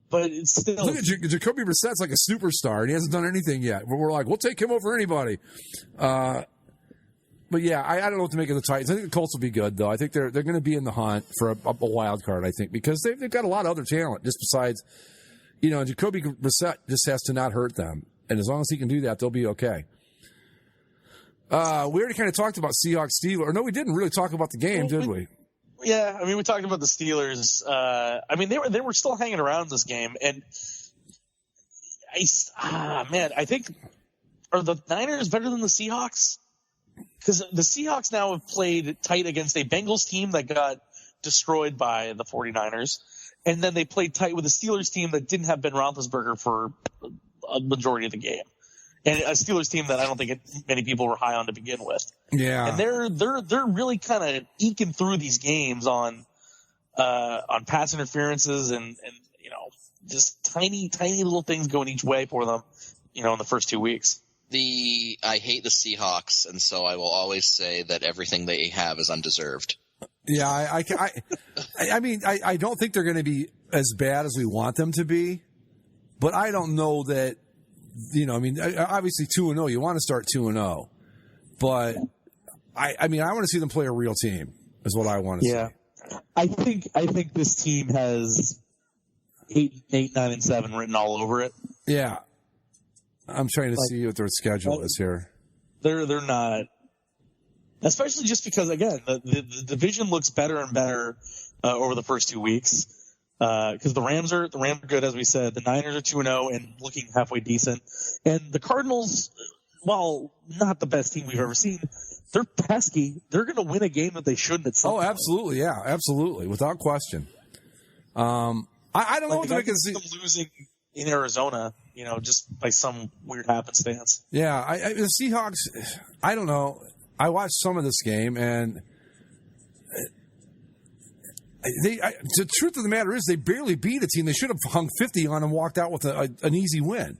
but it's still look at Jacoby Brissett's like a superstar and he hasn't done anything yet. But we're like, we'll take him over anybody. But yeah, I don't know what to make of the Titans. I think the Colts will be good though. I think they're going to be in the hunt for a wild card. I think because they've got a lot of other talent just besides, Jacoby Brissett just has to not hurt them, and as long as he can do that, they'll be okay. We already kind of talked about Seahawks Steelers. No, we didn't really talk about the game, did we? Yeah, I mean, we talked about the Steelers. I mean, they were still hanging around this game, and I think are the Niners better than the Seahawks? Because the Seahawks now have played tight against a Bengals team that got destroyed by the 49ers, and then they played tight with a Steelers team that didn't have Ben Roethlisberger for a majority of the game. And a Steelers team that I don't think many people were high on to begin with. Yeah, and they're really kind of eking through these games on pass interferences and just tiny little things going each way for them. In the first 2 weeks. I hate the Seahawks, and so I will always say that everything they have is undeserved. Yeah, I mean, I don't think they're going to be as bad as we want them to be, but I don't know that. I mean, obviously 2-0. You want to start 2-0, but I mean, I want to see them play a real team. Is what I want to see. Yeah, I think this team has 8, 9, and 7 written all over it. Yeah, I'm trying to see what their schedule is here. They're not, especially just because again the division looks better and better over the first 2 weeks. Because the Rams are good, as we said. The Niners are 2-0 and looking halfway decent. And the Cardinals, while not the best team we've ever seen, they're pesky. They're going to win a game that they shouldn't at some point. Absolutely, yeah, absolutely, without question. I don't know what to make of them losing in Arizona, just by some weird happenstance. Yeah, the Seahawks. I don't know. I watched some of this game and. The truth of the matter is they barely beat a team. They should have hung 50 on and walked out with an easy win.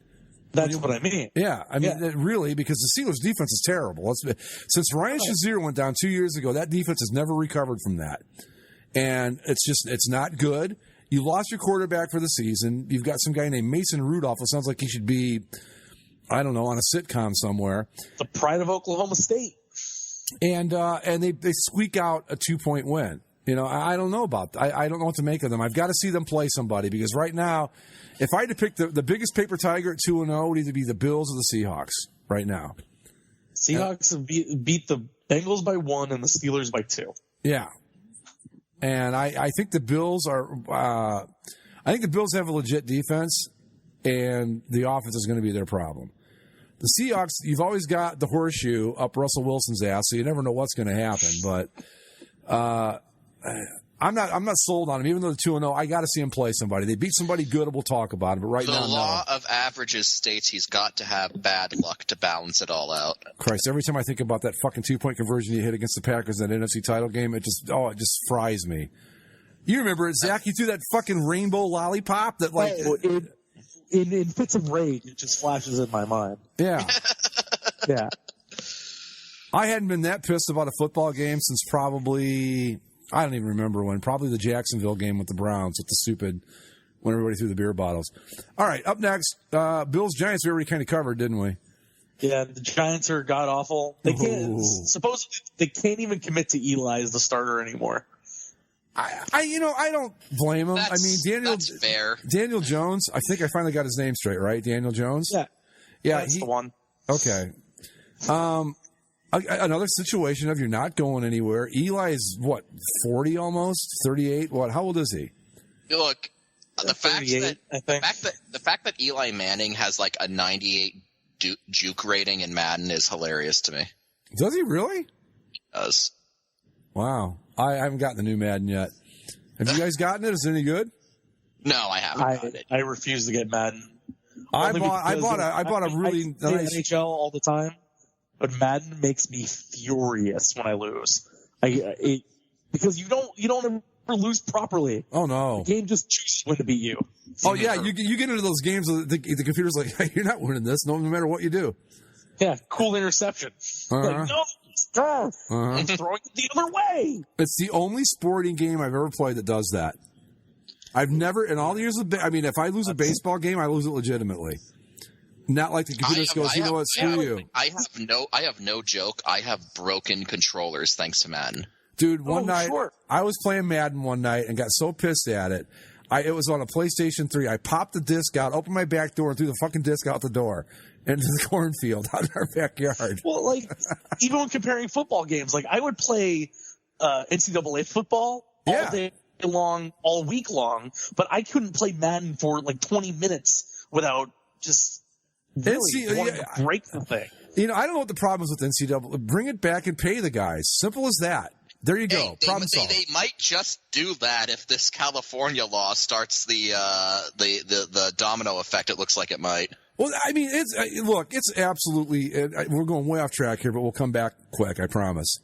That's what I mean. Yeah, I mean, really, because the Steelers' defense is terrible. Since Ryan Shazier went down 2 years ago, that defense has never recovered from that. And it's not good. You lost your quarterback for the season. You've got some guy named Mason Rudolph. It sounds like he should be, I don't know, on a sitcom somewhere. The pride of Oklahoma State. And they squeak out a 2-point win. I don't know about that. I don't know what to make of them. I've got to see them play somebody because right now, if I had to pick the biggest paper tiger at 2-0, it would either be the Bills or the Seahawks right now. Seahawks have beat the Bengals by 1 and the Steelers by 2. Yeah. And I think the Bills are I think the Bills have a legit defense and the offense is going to be their problem. The Seahawks, you've always got the horseshoe up Russell Wilson's ass, so you never know what's going to happen, but I'm not sold on him. Even though they're 2-0, I got to see him play somebody. They beat somebody good, we'll talk about it. But right now, the law of averages states he's got to have bad luck to balance it all out. Christ, every time I think about that fucking 2-point conversion he hit against the Packers in that NFC title game, it just fries me. You remember it, Zach? You threw that fucking rainbow lollipop that like in fits of rage, it just flashes in my mind. Yeah, yeah. I hadn't been that pissed about a football game since probably. I don't even remember when. Probably the Jacksonville game with the Browns with the stupid when everybody threw the beer bottles. All right, up next, Bills Giants. We already kind of covered, didn't we? Yeah, the Giants are god awful. They can't. Supposedly, they can't even commit to Eli as the starter anymore. I don't blame him. That's fair. Daniel Jones. I think I finally got his name straight, right? Daniel Jones. Yeah, that's the one. Okay. Another situation of you're not going anywhere. Eli is what, 40 almost, 38. What? How old is he? Look, the fact that Eli Manning has like a 98 juke rating in Madden is hilarious to me. Does he really? does. Wow. I haven't gotten the new Madden yet. Have you guys gotten it? Is it any good? No, I haven't. I refuse to get Madden. I bought a really nice NHL all the time, but Madden makes me furious when I lose. Because you don't ever lose properly. Oh no, the game just chooses when to beat you. Oh yeah, you get into those games. The computer's like, hey, you're not winning this, no matter what you do. Yeah, cool interception. Like, no, stop! I'm throwing it the other way. It's the only sporting game I've ever played that does that. I've never, in all the years of, if I lose a baseball game, I lose it legitimately. Not like the computer goes, you know what, screw you. I have no joke. I have broken controllers thanks to Madden. Dude, one night, I was playing Madden one night and got so pissed at it. It was on a PlayStation 3. I popped the disc out, opened my back door, and threw the fucking disc out the door into the cornfield out in our backyard. Well, like, even when comparing football games, like, I would play NCAA football all day long, all week long, but I couldn't play Madden for like 20 minutes without just really wanting to break the thing. You know, I don't know what the problem is with NCAA. Bring it back and pay the guys. Simple as that. There you go. Problem solved. They might just do that if this California law starts the domino effect. It looks like it might. Well, I mean, it's absolutely. We're going way off track here, but we'll come back quick. I promise.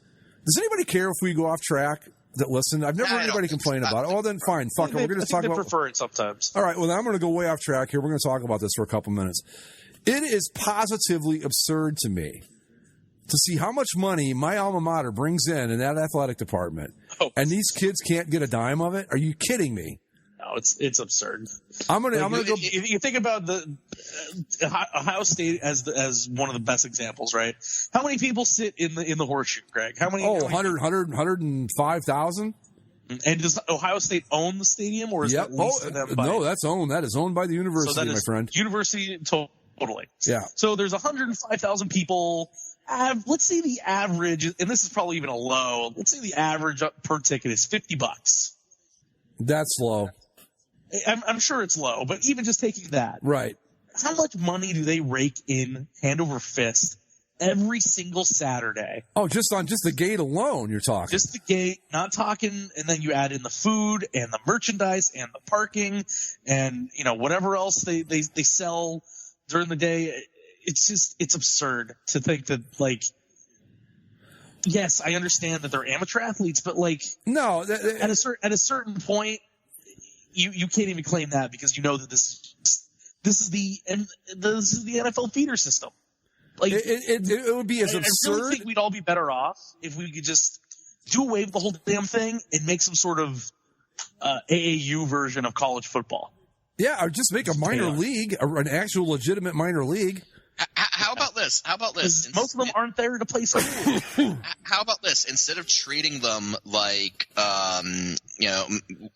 Does anybody care if we go off track? That listen, I've never heard anybody complain about it. Oh, then fine, fuck it. We're going to talk about. They prefer it sometimes. All right. Well, then I'm going to go way off track here. We're going to talk about this for a couple minutes. It is positively absurd to me to see how much money my alma mater brings in that athletic department, and these kids can't get a dime of it. Are you kidding me? No, it's absurd. I'm gonna go. You think about the Ohio State as one of the best examples, right? How many people sit in the horseshoe, Greg? How many? 105,000. And does Ohio State own the stadium, or is it leased to them? No, that's owned. That is owned by the university, my friend. University, totally. Yeah. So there's 105,000 people. Let's say the average, and this is probably even a low. Let's say the average per ticket is $50. That's low. I'm sure it's low, but even just taking that, right? How much money do they rake in hand over fist every single Saturday? Oh, just the gate alone, you're talking. Just the gate, not talking, and then you add in the food and the merchandise and the parking and whatever else they sell during the day. It's absurd to think that, like, yes, I understand that they're amateur athletes, but like, no, at a certain point, you can't even claim that because you know that this is the NFL feeder system. Like, it would be as absurd. I really think we'd all be better off if we could just do away with the whole damn thing and make some sort of AAU version of college football. Yeah, or just make a minor league, an actual legitimate minor league. How about this? Most of them aren't there to play school. How about this? Instead of treating them like,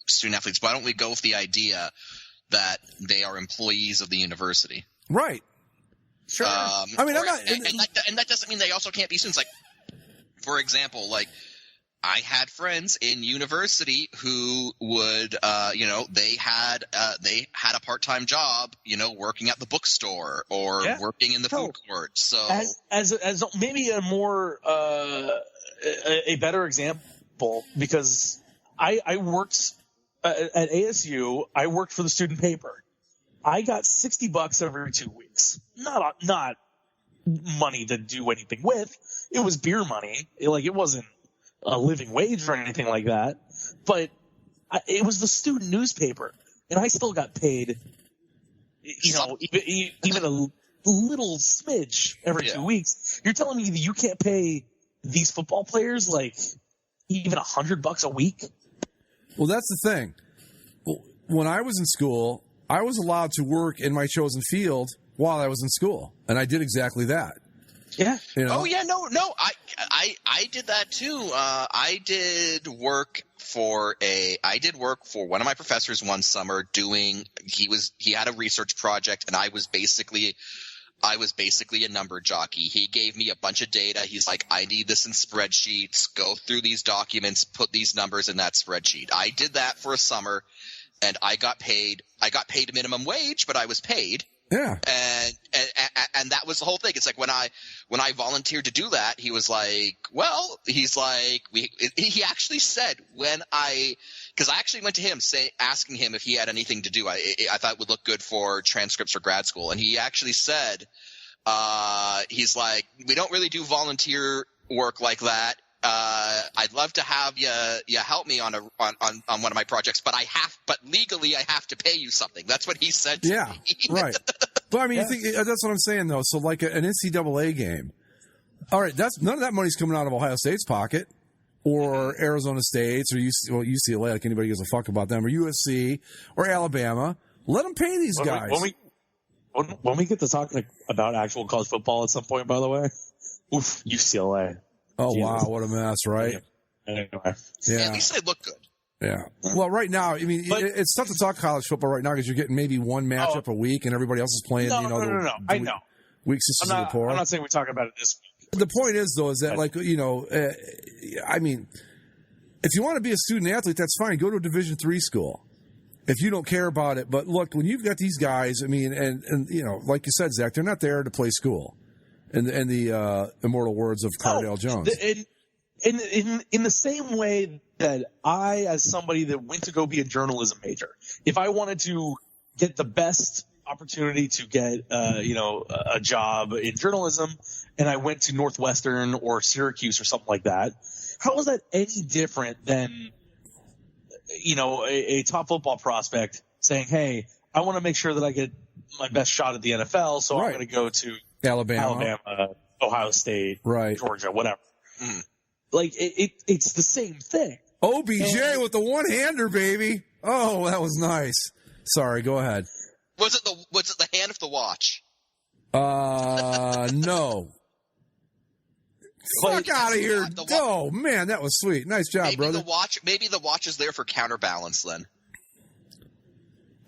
student athletes, why don't we go with the idea that they are employees of the university? Right. Sure. I'm not, and that doesn't mean they also can't be students. Like, for example, like, I had friends in university who would, they had a part-time job, working at the bookstore or working in the food court. So as maybe a more a better example, because I worked at ASU. I worked for the student paper. I got $60 every 2 weeks. Not money to do anything with. It was beer money. It wasn't a living wage or anything like that, but it was the student newspaper, and I still got paid, even a little smidge every 2 weeks. You're telling me that you can't pay these football players like even $100 a week? Well, that's the thing. When I was in school, I was allowed to work in my chosen field while I was in school, and I did exactly that. Yeah. Oh yeah, no. I did that too. I did work for one of my professors one summer he had a research project, and I was basically a number jockey. He gave me a bunch of data. He's like, I need this in spreadsheets. Go through these documents, put these numbers in that spreadsheet. I did that for a summer, and I got paid minimum wage, but I was paid. Yeah. And that was the whole thing. It's like when I volunteered to do that, he was like, well, he's like, he actually said because I actually went to him asking him if he had anything to do. I thought it would look good for transcripts for grad school. And he actually said, he's like, we don't really do volunteer work like that. I'd love to have you help me on one of my projects, but legally I have to pay you something. That's what he said to me. Right. But I mean, you think that's what I'm saying though. So like an NCAA game, all right, none of that money's coming out of Ohio State's pocket or Arizona State's or UCLA, like anybody gives a fuck about them, or USC or Alabama. Let them pay these guys. When we get to talking about actual college football at some point, by the way, UCLA. Oh, Jesus. Wow, what a mess, right? Anyway. Yeah. At least they look good. Yeah. Well, right now, I mean, it's tough to talk college football right now because you're getting maybe one matchup a week and everybody else is playing, No. I know. Weeks of the poor. I'm not saying we talk about it this week. The point is, though, is that, like, I mean, if you want to be a student athlete, that's fine. Go to a Division III school if you don't care about it. But look, when you've got these guys, I mean, and like you said, Zach, they're not there to play school. In the immortal words of Cardale Jones. In the same way that I, as somebody that went to go be a journalism major, if I wanted to get the best opportunity to get a job in journalism, and I went to Northwestern or Syracuse or something like that, how is that any different than a top football prospect saying, "Hey, I want to make sure that I get my best shot at the NFL, so I'm going to go to Alabama, Ohio State, Georgia, whatever." Like it's the same thing. OBJ with the one-hander, baby. Oh, that was nice. Sorry, go ahead. Was it the hand of the watch? No. Fuck out of here. Oh, man, that was sweet. Nice job, brother. Maybe the watch is there for counterbalance then.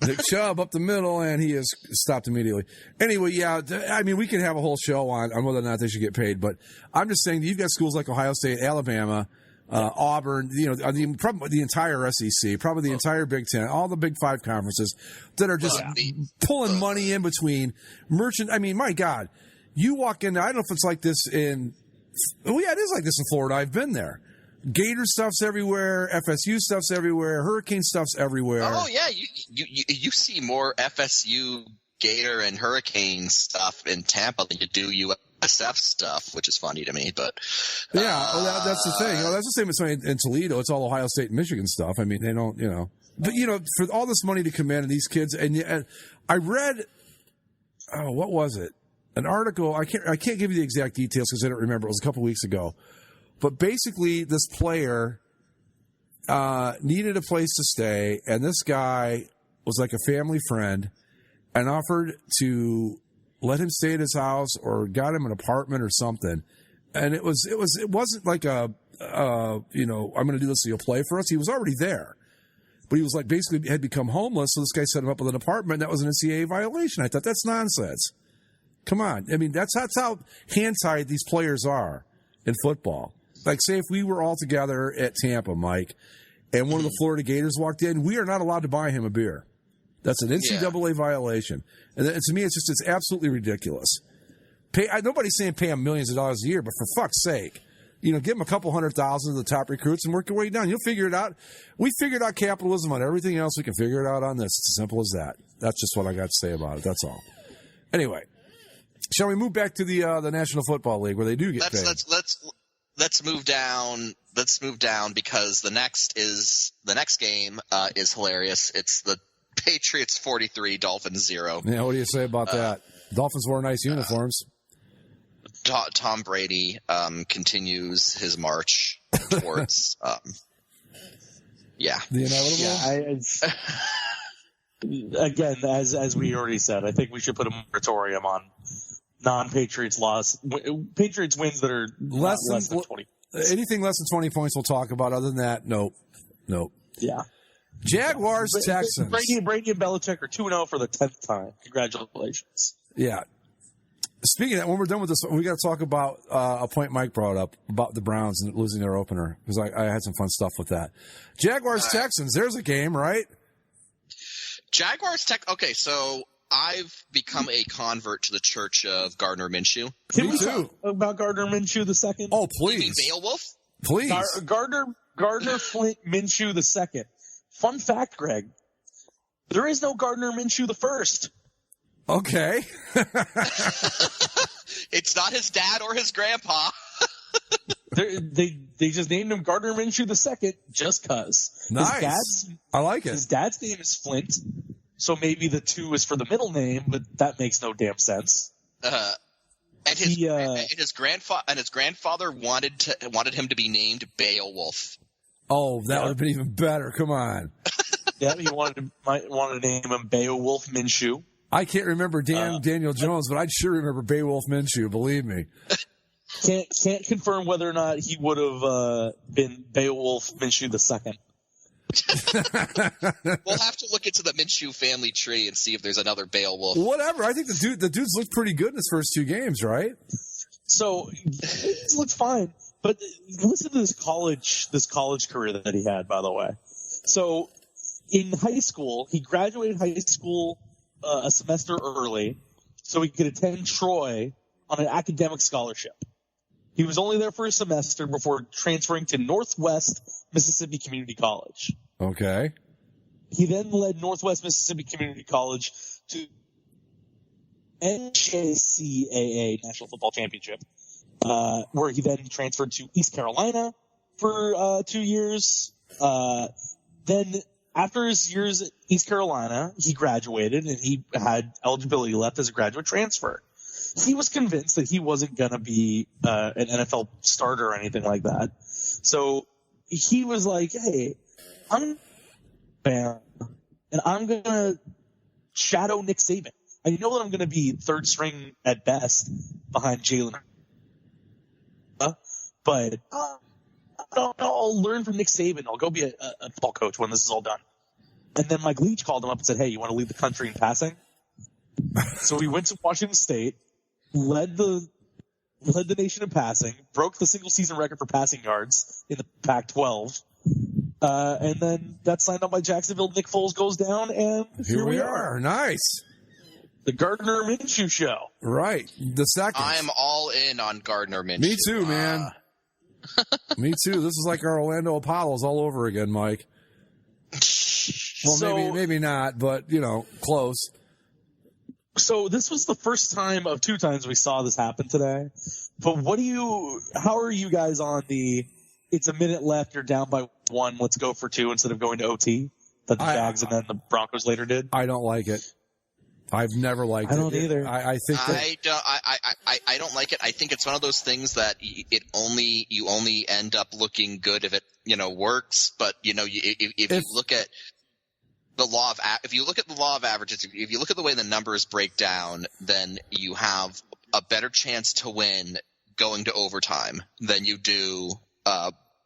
Nick Chubb up the middle, and he is stopped immediately. Anyway, yeah, I mean, we can have a whole show on whether or not they should get paid, but I'm just saying that you've got schools like Ohio State, Alabama, Auburn, probably the entire SEC, probably the entire Big Ten, all the Big Five conferences that are just pulling money in between merchant. I mean, my God, you walk in, I don't know if it's like this it is like this in Florida. I've been there. Gator stuff's everywhere. FSU stuff's everywhere. Hurricane stuff's everywhere. Oh yeah, you see more FSU, Gator, and Hurricane stuff in Tampa than you do USF stuff, which is funny to me. But yeah, well, that's the thing. That's the same as in Toledo. It's all Ohio State and Michigan stuff. I mean, they don't, But for all this money to come in and these kids, and I read, what was it? An article. I can't give you the exact details because I don't remember. It was a couple weeks ago. But basically, this player needed a place to stay, and this guy was like a family friend and offered to let him stay at his house or got him an apartment or something. And it wasn't like I'm going to do this so you'll play for us. He was already there. But he was like basically had become homeless, so this guy set him up with an apartment. That was an NCAA violation. I thought, that's nonsense. Come on. I mean, that's how hand-tied these players are in football. Like, say if we were all together at Tampa, Mike, and one of the Florida Gators walked in, we are not allowed to buy him a beer. That's an NCAA violation. And to me, it's absolutely ridiculous. Nobody's saying pay him millions of dollars a year, but for fuck's sake, give him a couple $100,000 to the top recruits and work your way down. You'll figure it out. We figured out capitalism on everything else. We can figure it out on this. It's as simple as that. That's just what I got to say about it. That's all. Anyway, shall we move back to the National Football League where they do get paid? Let's move down. Let's move down because the next game is hilarious. It's the Patriots 43, Dolphins 0. Yeah, what do you say about that? Dolphins wore nice uniforms. Tom Brady continues his march towards the inevitable. Yeah, again, as we already said, I think we should put a moratorium on non-Patriots loss. Patriots wins that are less than 20. Anything less than 20 points we'll talk about. Other than that, nope. Yeah. Jaguars, Texans. Brady and Belichick are 2-0 for the 10th time. Congratulations. Yeah. Speaking of that, when we're done with this, we got to talk about a point Mike brought up about the Browns and losing their opener because I had some fun stuff with that. Jaguars, Texans. There's a game, right? Jaguars, Okay, so I've become a convert to the church of Gardner Minshew. Can we talk about Gardner Minshew II? Oh, please. You mean Beowulf? Please. Gardner Flint Minshew II. Fun fact, Greg. There is no Gardner Minshew I. Okay. It's not his dad or his grandpa. They just named him Gardner Minshew II just cuz. Nice. I like it. His dad's name is Flint, so maybe the 2 is for the middle name, but that makes no damn sense. And his grandfather wanted him to be named Beowulf. Oh, that would have been even better. Come on. Yeah, he wanted to name him Beowulf Minshew. I can't remember Daniel Jones, but I'd sure remember Beowulf Minshew, believe me. Can't confirm whether or not he would have been Beowulf Minshew II. We'll have to look into the Minshew family tree and see if there's another Beowulf. Whatever. I think the dude's looked pretty good in his first 2 games, right? So he's looked fine, but listen to this college career that he had, by the way. So in high school, he graduated high school a semester early so he could attend Troy on an academic scholarship. He was only there for a semester before transferring to Northwest Mississippi Community College. Okay. He then led Northwest Mississippi Community College to NCAA National Football Championship, where he then transferred to East Carolina for 2 years. Then after his years at East Carolina, he graduated and he had eligibility left as a graduate transfer. He was convinced that he wasn't going to be an NFL starter or anything like that. So he was like, hey, I'm going to shadow Nick Saban. I know that I'm going to be third string at best behind Jalen. But I'll learn from Nick Saban. I'll go be a football coach when this is all done. And then Mike Leach called him up and said, hey, you want to lead the country in passing? So he went to Washington State, led the nation in passing, broke the single season record for passing yards in the Pac-12, and then got signed up by Jacksonville. Nick Foles goes down, and here we are. Nice. The Gardner Minshew show. Right. The second. I'm all in on Gardner Minshew. Me too, man. Me too. This is like our Orlando Apollos all over again, Mike. Well, maybe not, but, close. So this was the first time of 2 times we saw this happen today. But how are you guys on it's a minute left, you're down by 1, let's go for 2 instead of going to OT that the Jags and then the Broncos later did? I don't like it. I've never liked it. I don't either. I think I don't like it. I think it's one of those things that you only end up looking good if it works. But if you look at the law of averages, if you look at the way the numbers break down, then you have a better chance to win going to overtime than you do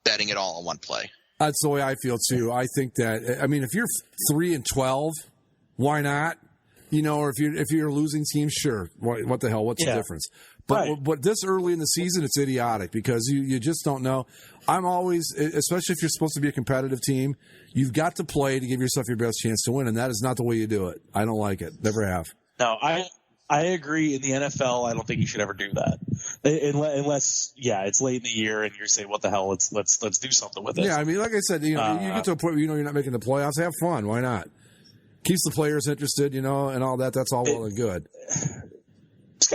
betting it all on one play. That's the way I feel too. I think that if you're 3-12, why not? Or if you're a losing team, sure. What the hell? What's the difference? But this early in the season, it's idiotic because you just don't know. I'm always, especially if you're supposed to be a competitive team, you've got to play to give yourself your best chance to win, and that is not the way you do it. I don't like it. Never have. No, I agree. In the NFL, I don't think you should ever do that unless it's late in the year and you're saying, "What the hell? Let's do something with it." Yeah, like I said, you get to a point where you're not making the playoffs. Have fun. Why not? Keeps the players interested, and all that. That's all well and good.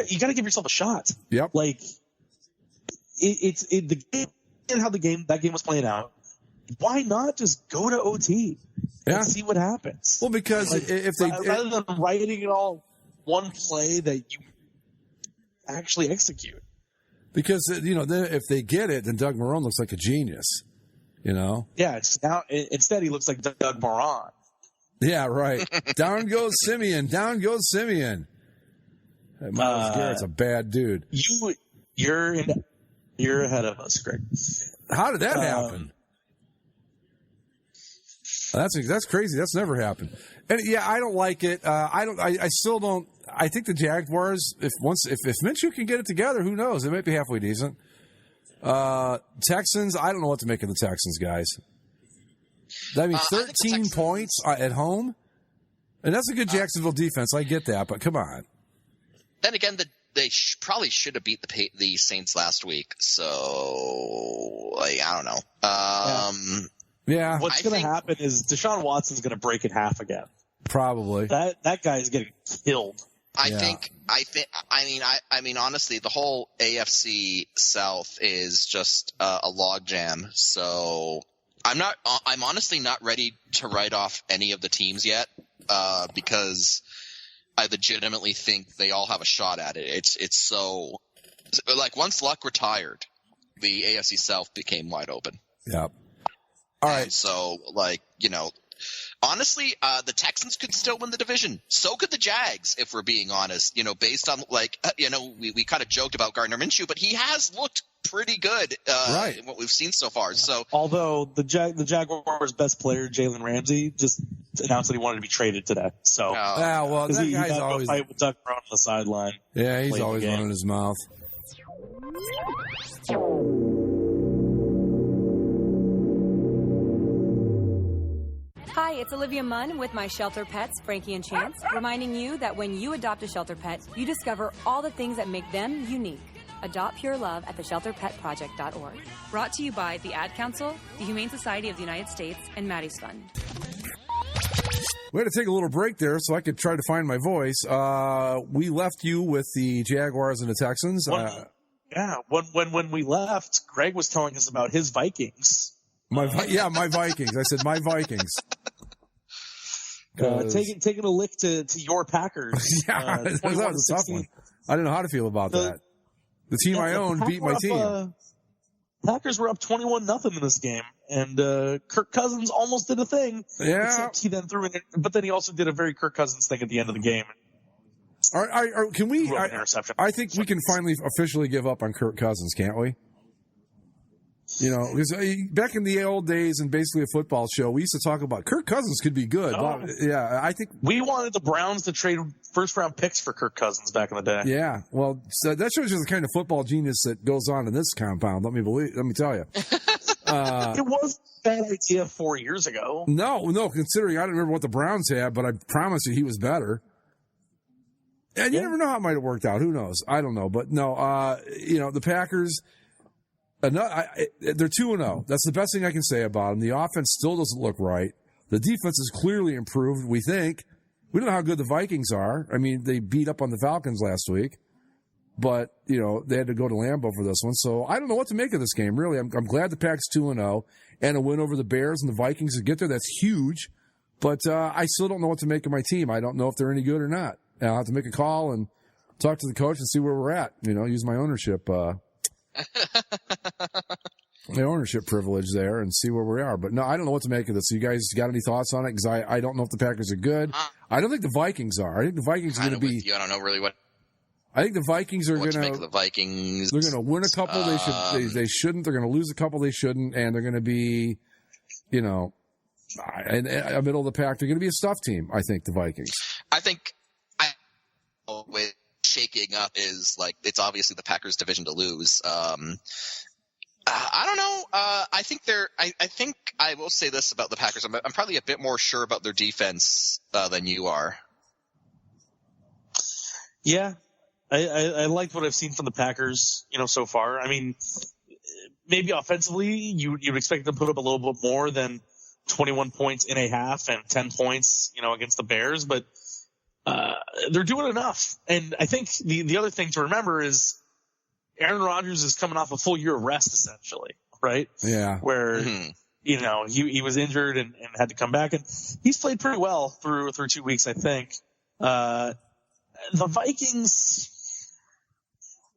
You got to give yourself a shot. Yep. Like it's the game and how that game was playing out. Why not just go to OT and see what happens? Well, because rather than writing it all one play that you actually execute. Because if they get it, then Doug Marrone looks like a genius. Yeah. Instead he looks like Doug Marrone. Yeah, right. Down goes Simeon. Down goes Simeon. Myles Garrett's a bad dude. You're ahead of us, Greg. How did that happen? That's crazy. That's never happened. And I don't like it. I still don't. I think the Jaguars, if Minshew can get it together, who knows? They might be halfway decent. Texans, I don't know what to make of the Texans, guys. 13 points at home. And that's a good Jacksonville defense. I get that, but come on. Then again, they probably should have beat the Saints last week. So, like, I don't know. Yeah. What's going to happen is Deshaun Watson's going to break in half again. Probably. That guy's getting killed. I mean, honestly, the whole AFC South is just a logjam. So I'm honestly not ready to write off any of the teams yet, because I legitimately think they all have a shot at it. It's so, like, once Luck retired, the AFC South became wide open. Yeah. All right. And so, like, you know, honestly, the Texans could still win the division. So could the Jags, if we're being honest. You know, based on, like, you know, we kind of joked about Gardner Minshew, but he has looked pretty good in what we've seen so far. So, although the Jaguars' best player, Jalen Ramsey, just announced that he wanted to be traded today. So, well, that guy's always fight with Doug Brown on the sideline. Yeah, he's always running his mouth. Hi, it's Olivia Munn with my shelter pets, Frankie and Chance, reminding you that when you adopt a shelter pet, you discover all the things that make them unique. Adopt pure love at theshelterpetproject.org. Brought to you by the Ad Council, the Humane Society of the United States, and Maddie's Fund. We had to take a little break there so I could try to find my voice. We left you with the Jaguars and the Texans. When we left, Greg was telling us about his Vikings. My Vikings. I said my Vikings. Taking a lick to your Packers. Yeah, that was a tough one. I didn't know how to feel about that. The team I own beat my team. Packers were up 21-0 in this game, and Kirk Cousins almost did a thing. Yeah, except he then threw in, but then he also did a very Kirk Cousins thing at the end of the game. Can we? Interception. I think we can finally officially give up on Kirk Cousins, can't we? You know, because back in the old days and basically a football show, we used to talk about Kirk Cousins could be good. Oh. Yeah, I think we wanted the Browns to trade first-round picks for Kirk Cousins back in the day. Yeah, well, so that shows you the kind of football genius that goes on in this compound. Let me tell you. It was a bad idea 4 years ago. No, considering I don't remember what the Browns had, but I promise you he was better. And you never know how it might have worked out. Who knows? I don't know. But no, you know, the Packers, they're 2-0. That's the best thing I can say about them. The offense still doesn't look right. The defense is clearly improved, we think. We don't know how good the Vikings are. I mean, they beat up on the Falcons last week. But, you know, they had to go to Lambeau for this one. So I don't know what to make of this game, really. I'm glad the Pack's 2-0 and a win over the Bears and the Vikings to get there. That's huge. But I still don't know what to make of my team. I don't know if they're any good or not. I'll have to make a call and talk to the coach and see where we're at. You know, use my ownership privilege there and see where we are. But no, I don't know what to make of this. You guys got any thoughts on it? Because I don't know if the Packers are good. I don't think the Vikings are. I think the Vikings are going to be. I don't know really what. I think the Vikings are going to make the Vikings. They're going to win a couple. They shouldn't. They're going to lose a couple. They shouldn't, and they're going to be, you know, in the middle of the pack. They're going to be a stuff team. I think the Vikings. I think with shaking up is like it's obviously the Packers' division to lose. I don't know. I think I think I will say this about the Packers. I'm probably a bit more sure about their defense than you are. Yeah, I liked what I've seen from the Packers, you know, so far. I mean, maybe offensively, you'd expect them to put up a little bit more than 21 points in a half and 10 points, you know, against the Bears, but they're doing enough. And I think the other thing to remember is Aaron Rodgers is coming off a full year of rest, essentially, right? Yeah. Where, you know, he was injured and had to come back, and he's played pretty well through 2 weeks, I think. The Vikings,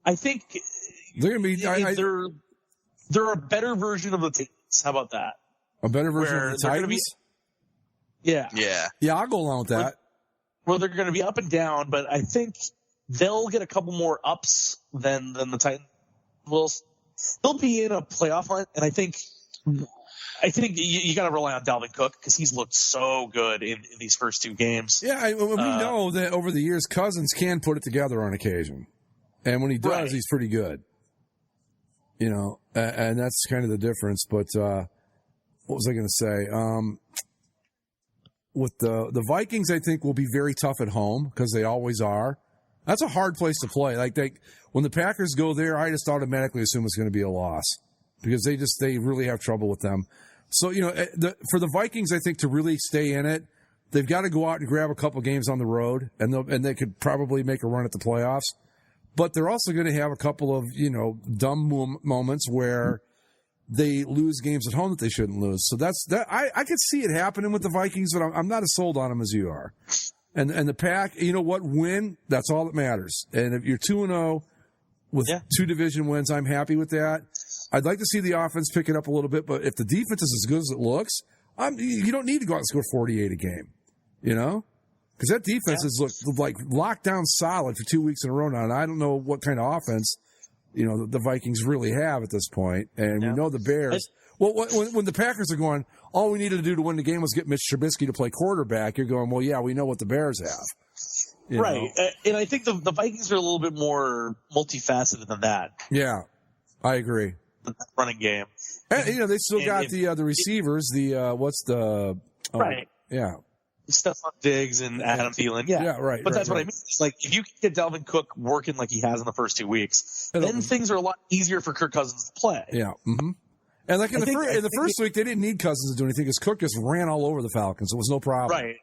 I think they're going to be. They're a better version of the Titans. How about that? A better version of the Titans? Yeah, I'll go along with that. Well, they're going to be up and down, but I think they'll get a couple more ups than the Titans will. They'll be in a playoff hunt, and I think you got to rely on Dalvin Cook because he's looked so good in these first two games. Yeah, we know that over the years Cousins can put it together on occasion, and when he does, he's pretty good. You know, and that's kind of the difference. But what was I going to say? with the Vikings, I think will be very tough at home because they always are. That's a hard place to play. Like when the Packers go there, I just automatically assume it's going to be a loss because they really have trouble with them. So, for the Vikings, I think to really stay in it, they've got to go out and grab a couple games on the road, and they could probably make a run at the playoffs. But they're also going to have a couple of, dumb moments where they lose games at home that they shouldn't lose. So I could see it happening with the Vikings, but I'm not as sold on them as you are. And the Pack, win, that's all that matters. And if you're 2-0 with 2 division wins, I'm happy with that. I'd like to see the offense pick it up a little bit, but if the defense is as good as it looks, you don't need to go out and score 48 a game, Because that defense has looked like locked down solid for 2 weeks in a row now, and I don't know what kind of offense, the Vikings really have at this point. And we know the Bears. Well, when the Packers are going, all we needed to do to win the game was get Mitch Trubisky to play quarterback, you're going, well, yeah, we know what the Bears have. Right. And I think the Vikings are a little bit more multifaceted than that. Yeah, I agree. The running game. And, they still got the receivers, right. Yeah. Stephon Diggs and Adam Thielen. Yeah, right. But that's what I mean. It's like if you can get Dalvin Cook working like he has in the first 2 weeks, then things are a lot easier for Kirk Cousins to play. Yeah. Mm-hmm. And like in the first week, they didn't need Cousins to do anything because Cook just ran all over the Falcons. It was no problem. Right.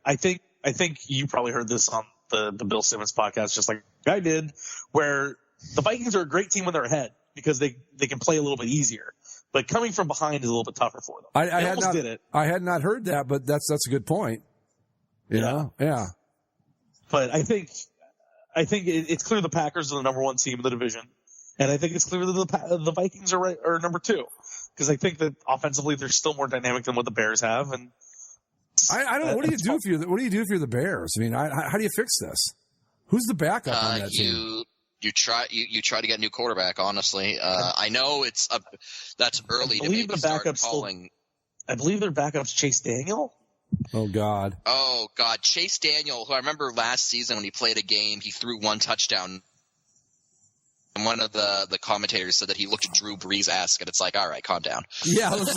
I think you probably heard this on the Bill Simmons podcast, just like I did, where the Vikings are a great team when they're ahead because they can play a little bit easier. But coming from behind is a little bit tougher for them. I had not heard that, but that's a good point. Yeah. But I think it's clear the Packers are the number 1 team in the division, and I think it's clear that the Vikings are number 2 because I think that offensively they're still more dynamic than what the Bears have. And I don't know. What do you do if you're the Bears? I mean, how do you fix this? Who's the backup on that team? You try to get a new quarterback. Honestly, I know that's early to maybe start calling. I believe their backup's Chase Daniel. Oh God, Chase Daniel, who I remember last season when he played a game, he threw 1 touchdown, and one of the commentators said that he looked Drew Brees-esque, and it's like, all right, calm down. Yeah, let's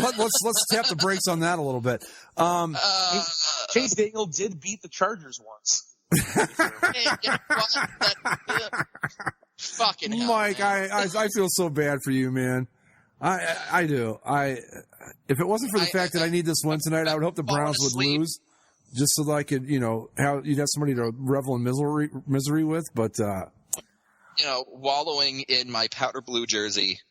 tap the brakes on that a little bit. Chase Daniel did beat the Chargers once. Fucking hell, Mike, man. I feel so bad for you, man. I do. If it wasn't for the fact that I need this win tonight, I would hope the Browns would lose, just so that I could, you'd have somebody to revel in misery with. But wallowing in my powder blue jersey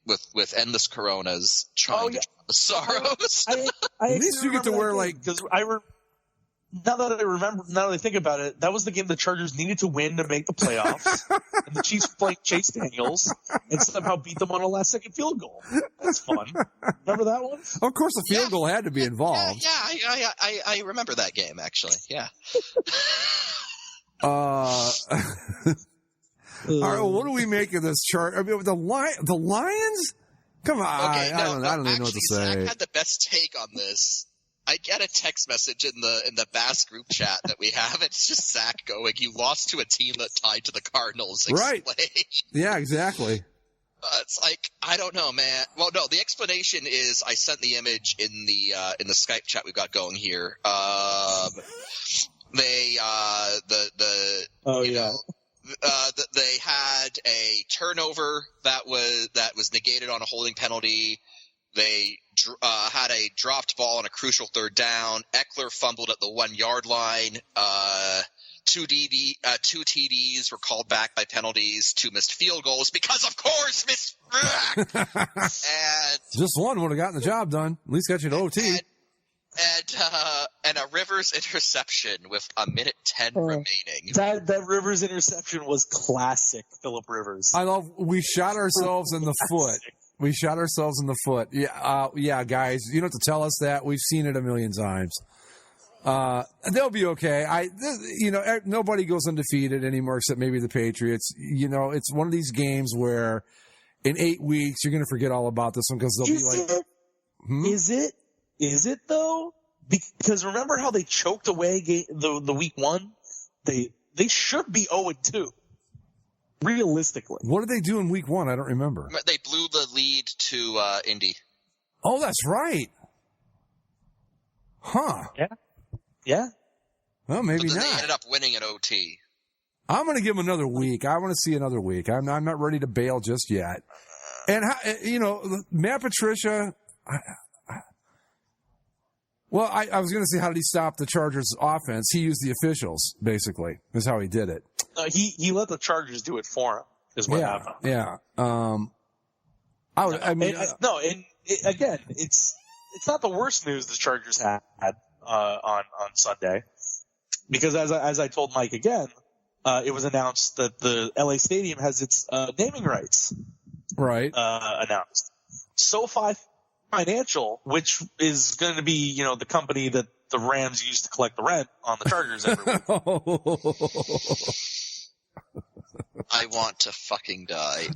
with endless Coronas, trying to drown the sorrows. At least you get to wear because now that I think about it, that was the game the Chargers needed to win to make the playoffs. And the Chiefs played Chase Daniels and somehow beat them on a last-second field goal. That's fun. Remember that one? Of course, the field goal had to be involved. Yeah, I remember that game, actually. Yeah. All right, well, what do we make of this chart? I mean, the Lions? Come on, okay, I don't even know what to say. Zach had the best take on this. I get a text message in the Bass group chat that we have. It's just Zach going, "You lost to a team that tied to the Cardinals." Explain. Right. Yeah, exactly. It's like, I don't know, man. Well, no, the explanation is I sent the image in the Skype chat we've got going here. They had a turnover that was negated on a holding penalty. They had a dropped ball on a crucial third down. Eckler fumbled at the 1-yard line. Two TDs were called back by penalties. 2 missed field goals because, of course, and just one would have gotten the job done. At least got you to OT. And a Rivers interception with 1:10 remaining. That Rivers interception was classic Phillip Rivers. I love. We shot ourselves in the foot. We shot ourselves in the foot. Yeah, guys. You don't have to tell us that. We've seen it a million times. They'll be okay. Nobody goes undefeated anymore except maybe the Patriots. It's one of these games where in 8 weeks you're going to forget all about this one because they'll be like, Is it though? Because remember how they choked away the week 1? They should be 0-2. Realistically. What did they do in week 1? I don't remember. They blew the lead to Indy. Oh, that's right. Huh. Yeah. Well, maybe but then not. They ended up winning in OT. I'm going to give him another week. I want to see another week. I'm not ready to bail just yet. And, Matt Patricia, I was going to say, how did he stop the Chargers' offense? He used the officials, basically, is how he did it. He let the Chargers do it for him, is what happened. Yeah. Again, it's not the worst news the Chargers had on Sunday, because as I told Mike again, it was announced that the LA Stadium has its naming rights announced. SoFi Financial, which is going to be the company that the Rams used to collect the rent on the Chargers every week. I want to fucking die.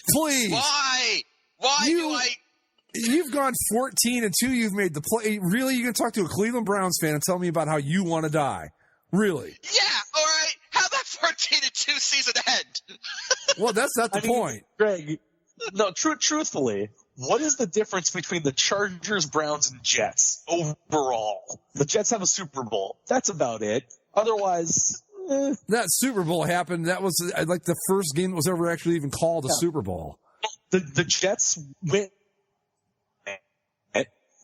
Please. Why do I? You've gone 14-2. You've made the play. Really? You can talk to a Cleveland Browns fan and tell me about how you want to die? Really? Yeah. All right. How that 14-2 season end? Well, that's not the point, Greg. No, truthfully, what is the difference between the Chargers, Browns, and Jets overall? The Jets have a Super Bowl. That's about it. Otherwise. That Super Bowl happened. That was like the first game that was ever actually even called a Super Bowl. The Jets went.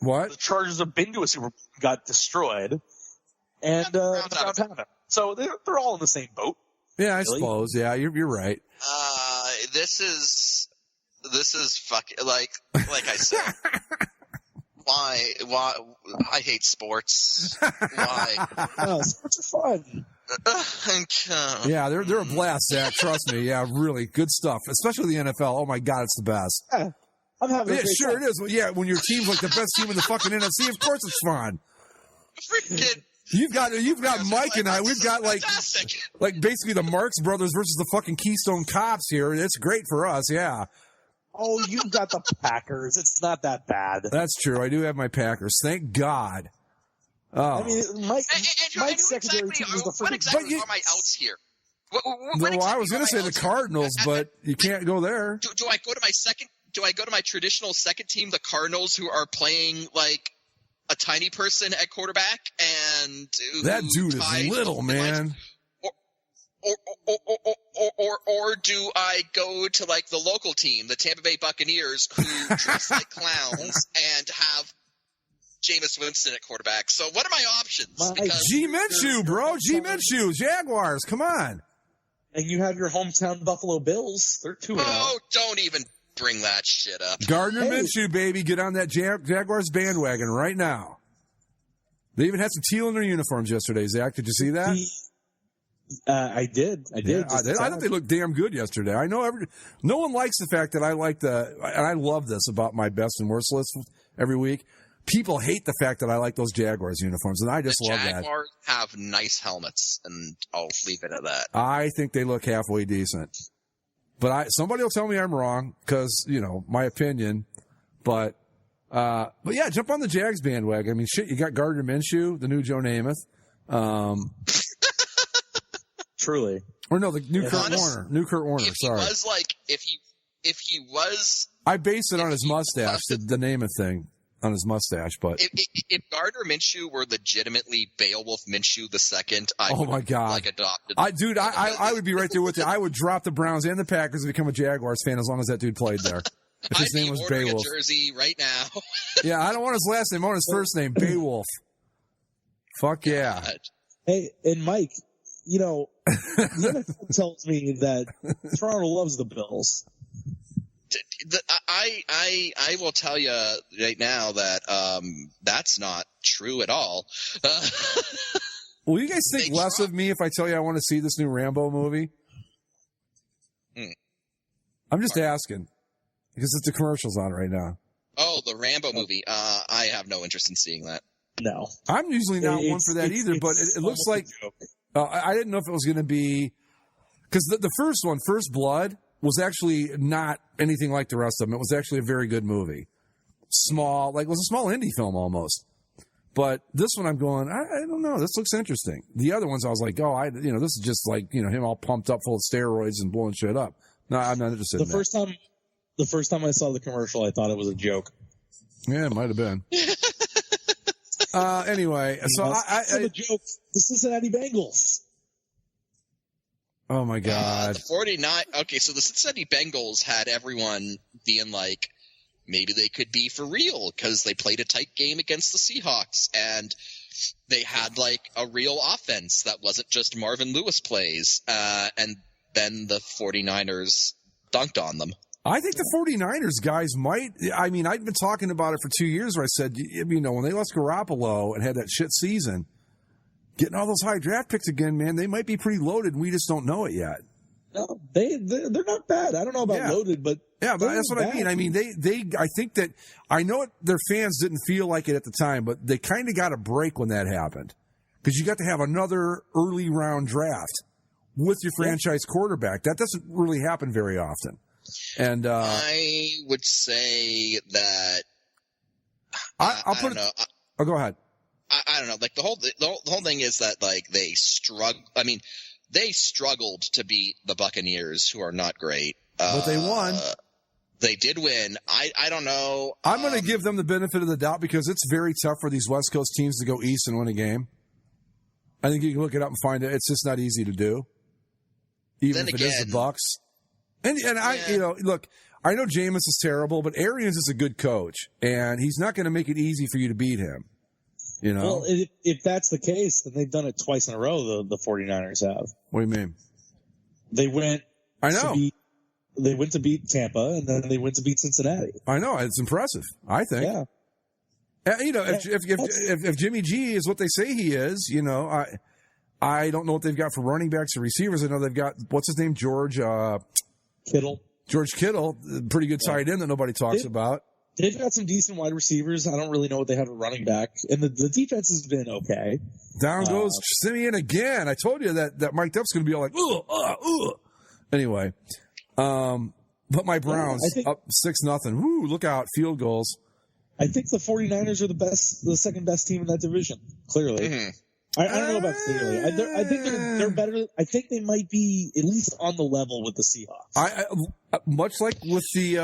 What? The Chargers have been to a Super Bowl, got destroyed, and the Browns haven't. So they're all in the same boat. Yeah, I suppose. Yeah, you're right. This is fucking like I said. Why? I hate sports. Why? Sports are fun. Yeah, they're a blast, Zach. Trust me. Yeah, really good stuff, especially the NFL. Oh my God, it's the best. Yeah, I'm having. Yeah, sure it is. Well, yeah, when your team's like the best team in the fucking NFC, of course it's fun. Freaking. You've got Mike and I. We've got like basically the Marx Brothers versus the fucking Keystone Cops here. It's great for us. Yeah. Oh, you've got the Packers. It's not that bad. That's true. I do have my Packers. Thank God. Oh. I mean, Mike's secondary team is the first. What exactly are my outs here? I was going to say the Cardinals, but you can't go there. Do I go to my second? Do I go to my traditional second team, the Cardinals, who are playing like a tiny person at quarterback, and that dude is little, man. Or do I go to like the local team, the Tampa Bay Buccaneers, who dress like clowns and have Jameis Winston at quarterback? So what are my options? G. Minshew, bro. G. Minshew. Jaguars. Come on. And you have your hometown Buffalo Bills. They're 2-0. Oh, don't even bring that shit up. Gardner Minshew, baby. Get on that Jaguars bandwagon right now. They even had some teal in their uniforms yesterday, Zach. Did you see that? I did. Yeah, I thought they looked damn good yesterday. I know no one likes the fact that and I love this about my best and worst list every week. People hate the fact that I like those Jaguars uniforms, and I just love that. Jaguars have nice helmets, and I'll leave it at that. I think they look halfway decent. But somebody will tell me I'm wrong because, my opinion. But yeah, jump on the Jags bandwagon. I mean, shit, you got Gardner Minshew, the new Joe Namath. Truly. Or no, the new Kurt Warner. New Kurt Warner, sorry. If he was... I base it on his mustache, the Namath thing. On his mustache, but if Gardner Minshew were legitimately Beowulf Minshew II, I would adopted. I would be right there with you. I would drop the Browns and the Packers and become a Jaguars fan as long as that dude played there. If his name was Beowulf. A jersey right now. Yeah, I don't want his last name. I want his first name, Beowulf. Fuck yeah. God. Hey, and Mike, the NFL tells me that Toronto loves the Bills. I will tell you right now that that's not true at all. Will you guys think less of me if I tell you I want to see this new Rambo movie? I'm just asking because the commercial's on right now. Oh, the Rambo movie. I have no interest in seeing that. No, I'm usually not one for that either. But it looks like I didn't know if it was going to be because the first one, First Blood, was actually not anything like the rest of them. It was actually a very good movie. Small, it was a small indie film almost. But this one I'm going, I don't know. This looks interesting. The other ones I was like, this is just like, him all pumped up full of steroids and blowing shit up. No, I'm not interested in that. The first time I saw the commercial, I thought it was a joke. Yeah, it might have been. Anyway, so the joke, the Cincinnati Bengals. Oh my God. The 49. Okay, so the Cincinnati Bengals had everyone being like, maybe they could be for real because they played a tight game against the Seahawks and they had like a real offense that wasn't just Marvin Lewis plays. And then the 49ers dunked on them. I think the 49ers guys might. I mean, I've been talking about it for 2 years where I said, you know, when they lost Garoppolo and had that shit season, getting all those high draft picks again, man, they might be pretty loaded, and we just don't know it yet. No, they're not bad. I don't know about loaded, but yeah, but that's what I mean. I mean, I think that I know their fans didn't feel like it at the time, but they kind of got a break when that happened because you got to have another early round draft with your franchise quarterback. That doesn't really happen very often. And I would say that I'll put it. Oh, go ahead. I don't know. Like the whole thing is that like they struggle. I mean, they struggled to beat the Buccaneers, who are not great. But they won. They did win. I don't know. I'm going to give them the benefit of the doubt because it's very tough for these West Coast teams to go east and win a game. I think you can look it up and find it. It's just not easy to do, even if it is the Bucs. And look, I know Jameis is terrible, but Arians is a good coach, and he's not going to make it easy for you to beat him. You know? Well, if that's the case, then they've done it twice in a row, the 49ers have. What do you mean? They went I know. They went to beat Tampa, and then they went to beat Cincinnati. I know. It's impressive, I think. Yeah. You know, if Jimmy G is what they say he is, you know, I don't know what they've got for running backs or receivers. I know they've got, what's his name, George Kittle, pretty good tight end that nobody talks about. They've got some decent wide receivers. I don't really know what they have at running back. And the defense has been okay. Down goes Simeon again. I told you that Mike Duff's going to be all like, Anyway. But my Browns up 6-0. Woo, look out. Field goals. I think the 49ers are the second best team in that division. Clearly. Mm-hmm. I don't know about clearly. I think they're better. I think they might be at least on the level with the Seahawks. Much like with the,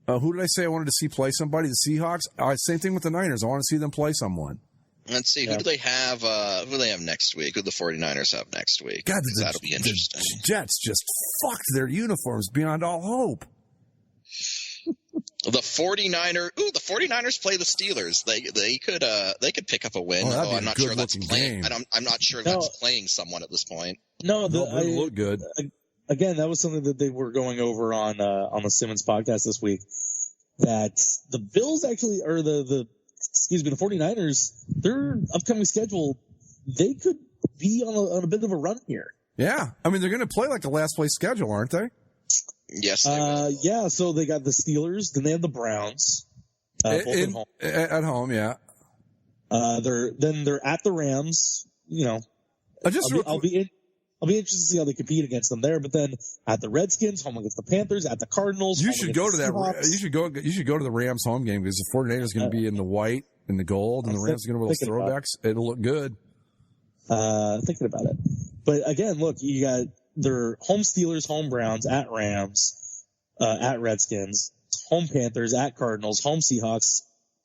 who did I say I wanted to see play somebody? The Seahawks. Same thing with the Niners. I want to see them play someone. Let's see. Who do they have? Who do they have next week? Who do the 49ers have next week? God, that'll be interesting. The Jets just fucked their uniforms beyond all hope. The 49ers play the Steelers. They could pick up a win. Oh, I'm not sure that's playing. I'm not sure that's playing someone at this point. No, they look good. Again, that was something that they were going over on the Simmons podcast this week. That the Bills actually, or the 49ers, their upcoming schedule, they could be on a bit of a run here. Yeah, I mean they're going to play like a last place schedule, aren't they? Yes, they will. Yeah, so they got the Steelers, then they have the Browns, both at home. At home, yeah. They're at the Rams. You know, I'll be interested to see how they compete against them there. But then at the Redskins, home against the Panthers, at the Cardinals. You should go to that. You should go to the Rams home game because the 49ers going to be in the white and the gold, and the Rams are going to wear those throwbacks. It'll look good. Thinking about it, but again, look, you got their home Steelers, home Browns, at Rams, at Redskins, home Panthers, at Cardinals, home Seahawks,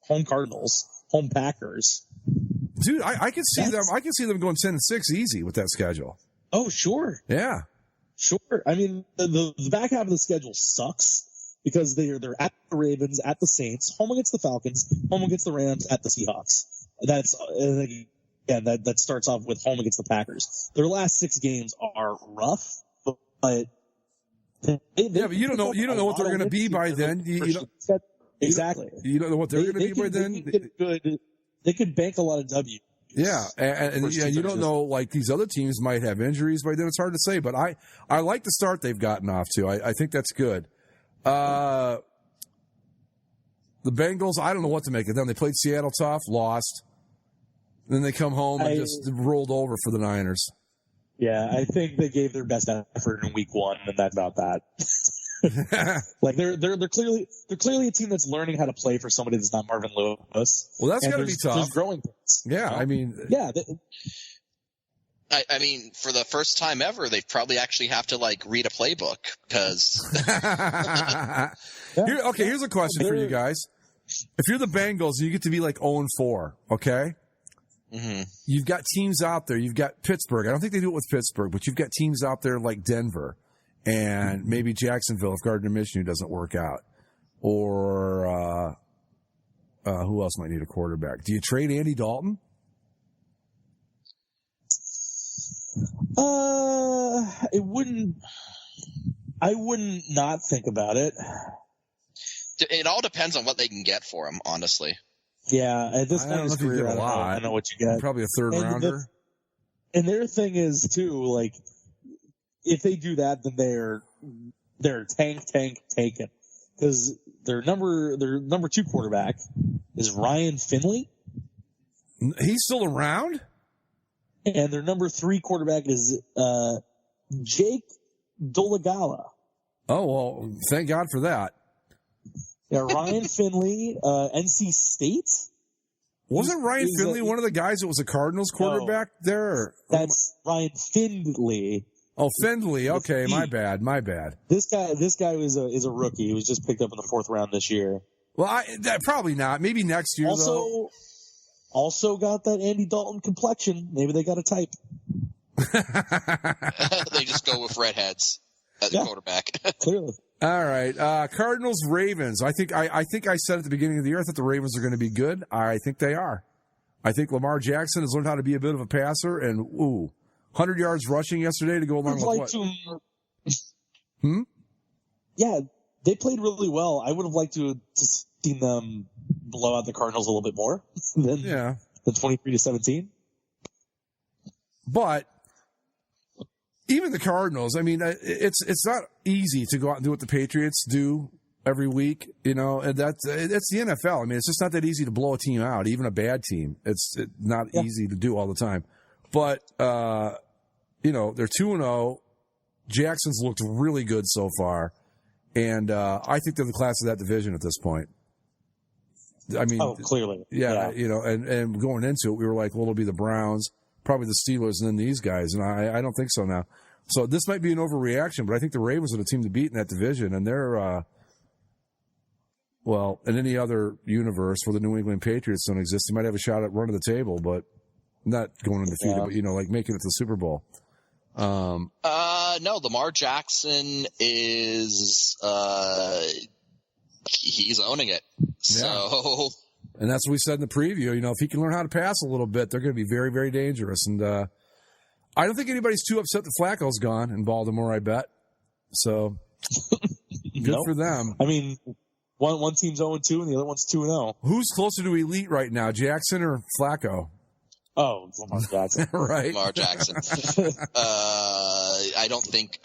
home Cardinals, home Packers. Dude, I can see them. I can see them going 10-6 easy with that schedule. Oh, sure. Yeah. Sure. I mean, the back half of the schedule sucks because they're at the Ravens, at the Saints, home against the Falcons, home against the Rams, at the Seahawks. That starts off with home against the Packers. Their last 6 games are rough, but but you don't know what they're going to be by then. Exactly. You don't know what they're going to be by then. They could bank a lot of W. Yeah, and you don't know, like, these other teams might have injuries by then. It's hard to say, but I like the start they've gotten off to. I think that's good. The Bengals, I don't know what to make of them. They played Seattle tough, lost. Then they come home and just rolled over for the Niners. Yeah, I think they gave their best effort in week 1, and that's about that. Like they're clearly a team that's learning how to play for somebody that's not Marvin Lewis. Well, that's got to be tough. There's growing pains. Yeah, you know? I mean, yeah. I mean, for the first time ever, they probably actually have to like read a playbook because. Here's a question for you guys. if you're the Bengals, you get to be like 0-4, okay? Mm-hmm. You've got teams out there. You've got Pittsburgh. I don't think they do it with Pittsburgh, but you've got teams out there like Denver and maybe Jacksonville if Gardner Minshew doesn't work out. Or who else might need a quarterback? Do you trade Andy Dalton? I wouldn't not think about it. It all depends on what they can get for him, honestly. Yeah, at this point in his career, I don't know what you get. Probably a third rounder. And their thing is too, like, if they do that, then they're taken, because their number 2 quarterback is Ryan Finley. He's still around. And their number 3 quarterback is Jake Dolegala. Oh, well, thank God for that. Yeah, Ryan Finley, NC State. Wasn't Ryan Finley one of the guys that was a Cardinals quarterback there? That's Ryan Findley. Oh, Findley. Okay, my bad. This guy is a rookie. He was just picked up in the 4th round this year. Well, probably not. Maybe next year, though. Also got that Andy Dalton complexion. Maybe they got a type. They just go with redheads as a quarterback. Clearly. All right. Cardinals, Ravens. I think I said at the beginning of the year, I thought the Ravens are going to be good. I think they are. I think Lamar Jackson has learned how to be a bit of a passer, and 100 yards rushing yesterday to go along with what? Yeah, they played really well. I would have liked to seen them blow out the Cardinals a little bit more than 23-17. But even the Cardinals, I mean, it's not easy to go out and do what the Patriots do every week, and that's the NFL. I mean, it's just not that easy to blow a team out, even a bad team. It's not easy to do all the time. But they're 2-0. Jackson's looked really good so far, and I think they're the class of that division at this point. I mean, clearly, yeah. And going into it, we were like, well, it'll be the Browns, probably the Steelers, and then these guys. And I don't think so now. So this might be an overreaction, but I think the Ravens are the team to beat in that division. And they're, in any other universe where the New England Patriots don't exist, they might have a shot at running the table, but not going undefeated, but, like making it to the Super Bowl. No, Lamar Jackson is, he's owning it. So. And that's what we said in the preview. If he can learn how to pass a little bit, they're going to be very, very dangerous. And I don't think anybody's too upset that Flacco's gone in Baltimore, I bet. So good for them. I mean, one team's 0-2 and the other one's 2-0. Who's closer to elite right now, Jackson or Flacco? Oh, it's Lamar Jackson. Right. Lamar Jackson. I don't think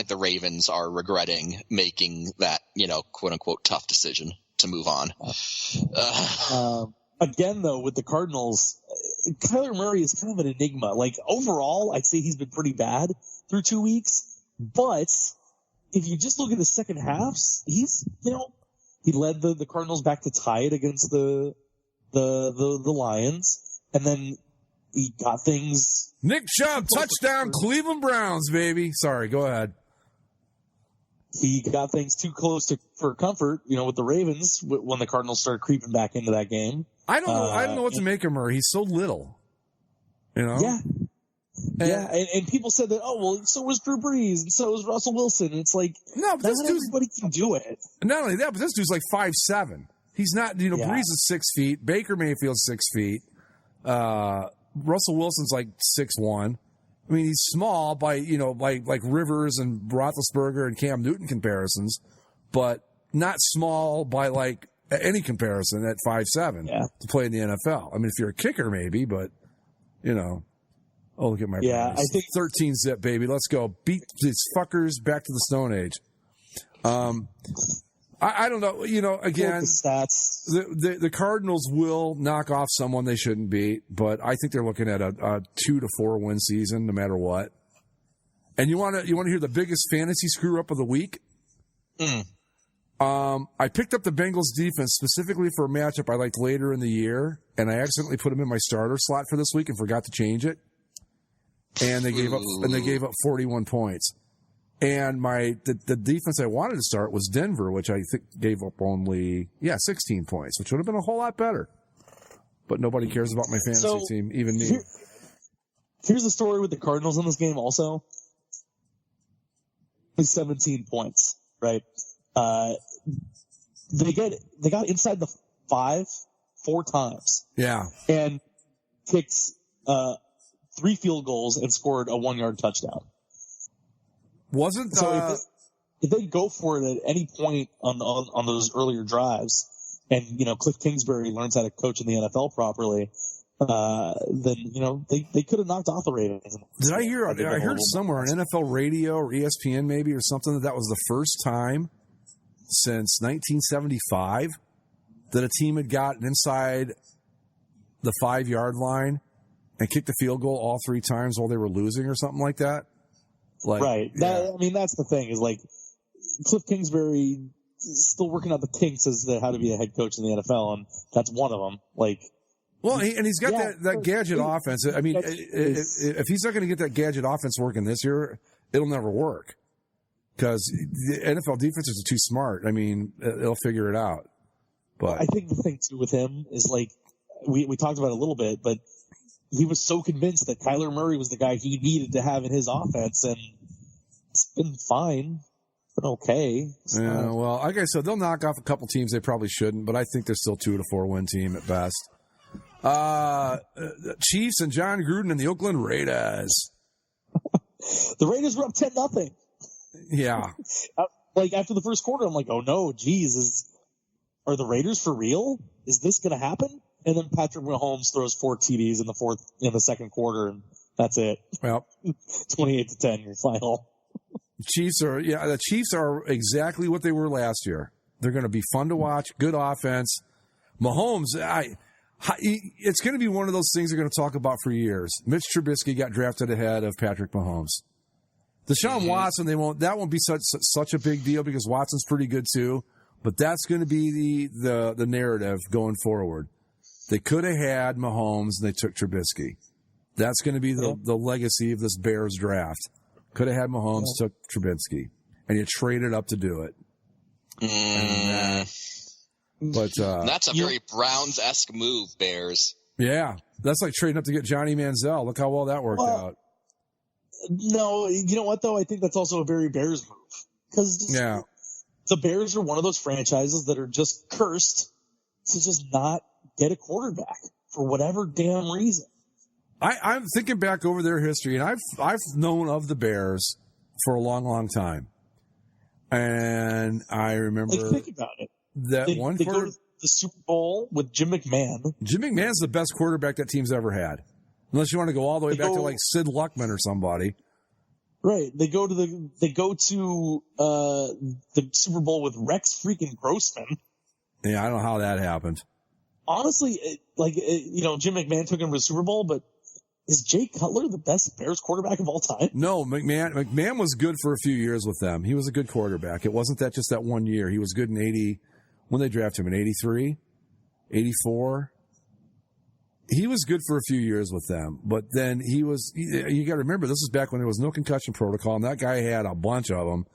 the Ravens are regretting making that, quote unquote tough decision to move on. Again, though, with the Cardinals, Kyler Murray is kind of an enigma. Like, overall, I'd say he's been pretty bad through 2 weeks, but if you just look at the second halves, he's, he led the Cardinals back to tie it against the Lions, and then he got things. Nick Chubb, touchdown, Cleveland Browns, baby. Sorry, go ahead. He got things too close for comfort, with the Ravens when the Cardinals started creeping back into that game. I don't know what to make of Murray. He's so little, Yeah. And people said that, so was Drew Brees, and so was Russell Wilson. And it's like, no, but not everybody can do it. Not only that, but this dude's like 5'7". He's not, Brees is 6 feet. Baker Mayfield's 6 feet. Russell Wilson's like 6'1". I mean, he's small by, like Rivers and Roethlisberger and Cam Newton comparisons, but not small by like any comparison at 5'7" to play in the NFL. I mean, if you're a kicker, maybe, but, look at my Browns. I think 13 zip, baby. Let's go. Beat these fuckers back to the Stone Age. I don't know. Again, the Cardinals will knock off someone they shouldn't beat, but I think they're looking at a 2 to 4 win season, no matter what. And you want to hear the biggest fantasy screw up of the week? I picked up the Bengals defense specifically for a matchup I liked later in the year, and I accidentally put them in my starter slot for this week and forgot to change it. And they gave up 41 points. And the defense I wanted to start was Denver, which I think gave up only 16 points, which would have been a whole lot better. But nobody cares about my fantasy team, even me. Here's the story with the Cardinals in this game. Also, 17 points, right? They got inside the 5 4 times. Yeah, and kicked 3 field goals and scored a 1-yard touchdown. Wasn't so if they go for it at any point on those earlier drives, and Cliff Kingsbury learns how to coach in the NFL properly, then they could have knocked off the Ravens. Did I hear? I heard somewhere on NFL radio or ESPN maybe or something that was the first time since 1975 that a team had gotten inside the 5-yard line and kicked a field goal all 3 times while they were losing or something like that. Right. Yeah. That's the thing is Cliff Kingsbury is still working out the kinks as to how to be a head coach in the NFL, and that's one of them. Well, he's got that gadget offense. I mean, if he's not going to get that gadget offense working this year, it'll never work because the NFL defenses are too smart. I mean, they'll figure it out. But I think the thing too with him is we talked about it a little bit, but he was so convinced that Kyler Murray was the guy he needed to have in his offense, and it's been fine. But okay. Yeah, well, like I said, they'll knock off a couple teams they probably shouldn't, but I think they're still 2 to 4 win team at best. Chiefs and John Gruden and the Oakland Raiders. The Raiders were up 10-0. Yeah. After the first quarter, I'm like, oh no, geez, are the Raiders for real? Is this going to happen? And then Patrick Mahomes throws 4 TDs in the second quarter, and that's it. Well, 28-10, your final. The Chiefs are exactly what they were last year. They're going to be fun to watch, good offense. Mahomes, it's going to be one of those things they're going to talk about for years. Mitch Trubisky got drafted ahead of Patrick Mahomes. Deshaun Watson, that won't be such a big deal because Watson's pretty good too. But that's going to be the narrative going forward. They could have had Mahomes and they took Trubisky. That's going to be the legacy of this Bears draft. Could have had Mahomes, took Trubisky, and you traded up to do it. But that's a very Browns-esque move, Bears. Yeah, that's like trading up to get Johnny Manziel. Look how well that worked out. No, you know what though? I think that's also a very Bears move because the Bears are one of those franchises that are just cursed to just not get a quarterback for whatever damn reason. I'm thinking back over their history, and I've known of the Bears for a long, long time. And I remember think about it. They go to the Super Bowl with Jim McMahon. Jim McMahon's the best quarterback that team's ever had. Unless you want to go all the way back to Sid Luckman or somebody. Right. They go to the Super Bowl with Rex freaking Grossman. Yeah, I don't know how that happened. Honestly, Jim McMahon took him to the Super Bowl, but is Jay Cutler the best Bears quarterback of all time? No, McMahon was good for a few years with them. He was a good quarterback. It wasn't just that one year. He was good in 80, when they drafted him, in 83, 84. He was good for a few years with them, but then you got to remember, this is back when there was no concussion protocol, and that guy had a bunch of them,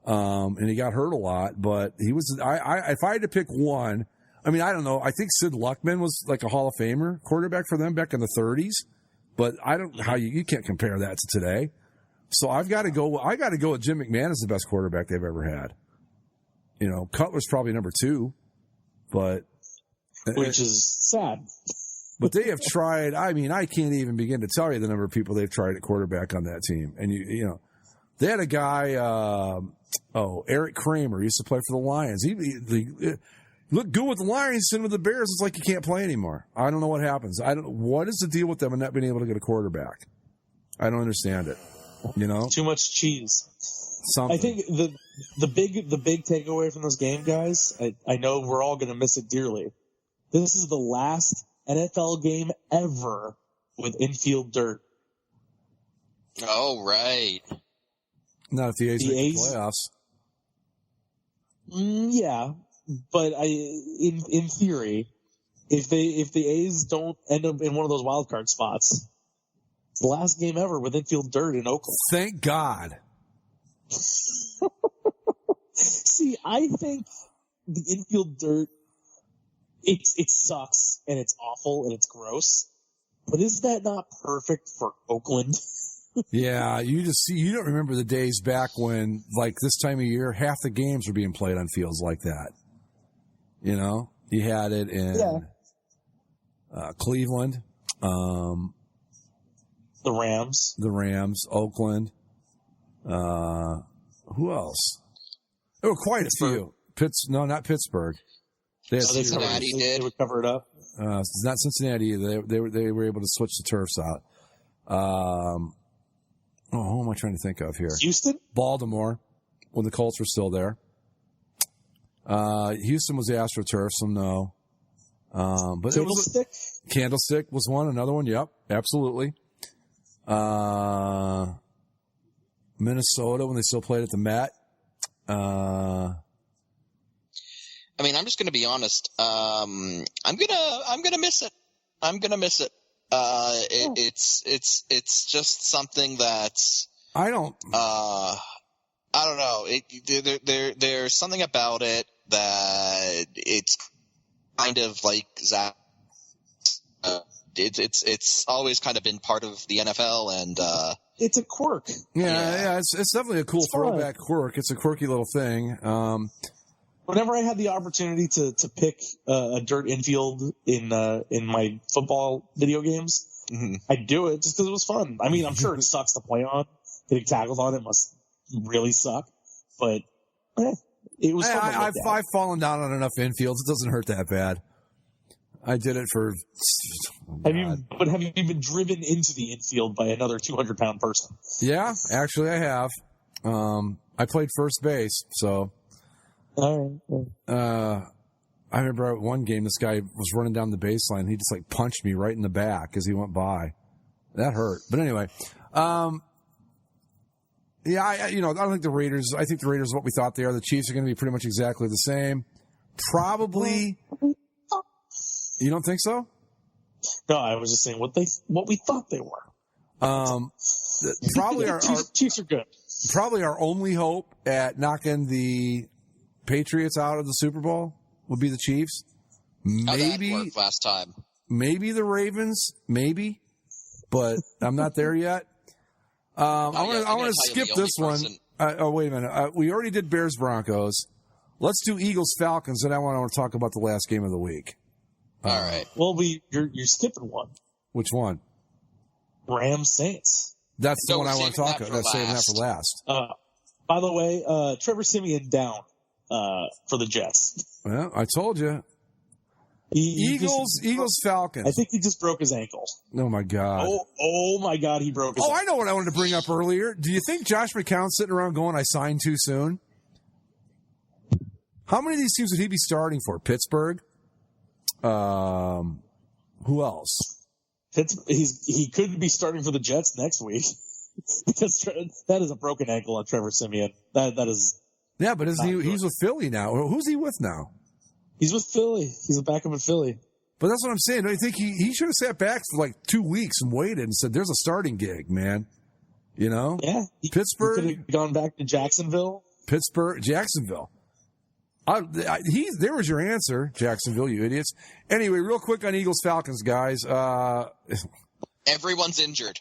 and he got hurt a lot, but he was, if I had to pick one, I mean, I don't know, I think Sid Luckman was like a Hall of Famer quarterback for them back in the 30s, but I don't know how you can't compare that to today. So I got to go with Jim McMahon as the best quarterback they've ever had. Cutler's probably number 2, but. Which is sad. But they have tried. I mean, I can't even begin to tell you the number of people they've tried at quarterback on that team. And they had a guy, Eric Kramer, used to play for the Lions. He looked good with the Lions, sitting with the Bears. It's like you can't play anymore. I don't know what happens. What is the deal with them and not being able to get a quarterback? I don't understand it. Too much cheese. Something. I think the big takeaway from this game, guys. I know we're all going to miss it dearly. This is the last NFL game ever with infield dirt. Oh, right. Not if the A's make the playoffs. Yeah, but in theory, if the A's don't end up in one of those wild card spots, it's the last game ever with infield dirt in Oakland. Thank God. See, I think the infield dirt, it sucks and it's awful and it's gross. But is that not perfect for Oakland? Yeah, you don't remember the days back when, like this time of year, half the games were being played on fields like that. You know, you had it in Cleveland, the Rams, Oakland. Who else? There were quite a few. No, not Pittsburgh. Cincinnati did. They would cover it up. It's not Cincinnati either. They were able to switch the turfs out. Who am I trying to think of here? Houston? Baltimore, when the Colts were still there. Houston was the AstroTurf, so no. But Candlestick? Candlestick was one. Another one, yep, absolutely. Minnesota, when they still played at the Met. I mean, I'm just going to be honest. I'm gonna miss it. I'm gonna miss it. It's just something that's. I don't know. There's something about it that it's kind of like Zach. It's always kind of been part of the NFL, and it's a quirk. Yeah, it's definitely a cool throwback quirk. It's a quirky little thing. Whenever I had the opportunity to pick a dirt infield in my football video games, I'd do it just because it was fun. I mean, I'm sure it sucks to play on. Getting tackled on it must really suck, but it was fun. I've fallen down on enough infields. It doesn't hurt that bad. I did it for. Have you been driven into the infield by another 200-pound person? Yeah, actually, I have. I played first base, so. All right. I remember at one game, this guy was running down the baseline. He just like punched me right in the back as he went by. That hurt. But anyway, I don't think the Raiders. I think the Raiders are what we thought they are. The Chiefs are going to be pretty much exactly the same. Probably. You don't think so? No, I was just saying what we thought they were. Probably our Chiefs are good. Probably our only hope at knocking the Patriots out of the Super Bowl would be the Chiefs. Maybe that worked last time. Maybe the Ravens. Maybe, but I'm not there yet. I want to skip this one. Wait a minute. We already did Bears Broncos. Let's do Eagles Falcons, and I want to talk about the last game of the week. All right. Well, you're skipping one. Which one? Rams Saints. That's the one I want to talk about. That's saving that for last. By the way, Trevor Siemian down for the Jets. Well, I told you. Eagles Falcons. I think he just broke his ankle. Oh, my God. Oh my God, he broke his ankle. I know what I wanted to bring up earlier. Do you think Josh McCown's sitting around going, I signed too soon? How many of these teams would he be starting for? Pittsburgh? Who else? He could be starting for the Jets next week. Because that is a broken ankle on Trevor Siemian. That is. Yeah, but he's with Philly now. Who's he with now? He's with Philly. He's a backup in Philly. But that's what I'm saying. Don't you think he should have sat back for like 2 weeks and waited and said, "There's a starting gig, man." You know? Yeah. Pittsburgh. He could have gone back to Jacksonville. Jacksonville. There was your answer, Jacksonville, you idiots. Anyway, real quick on Eagles Falcons, guys. Everyone's injured.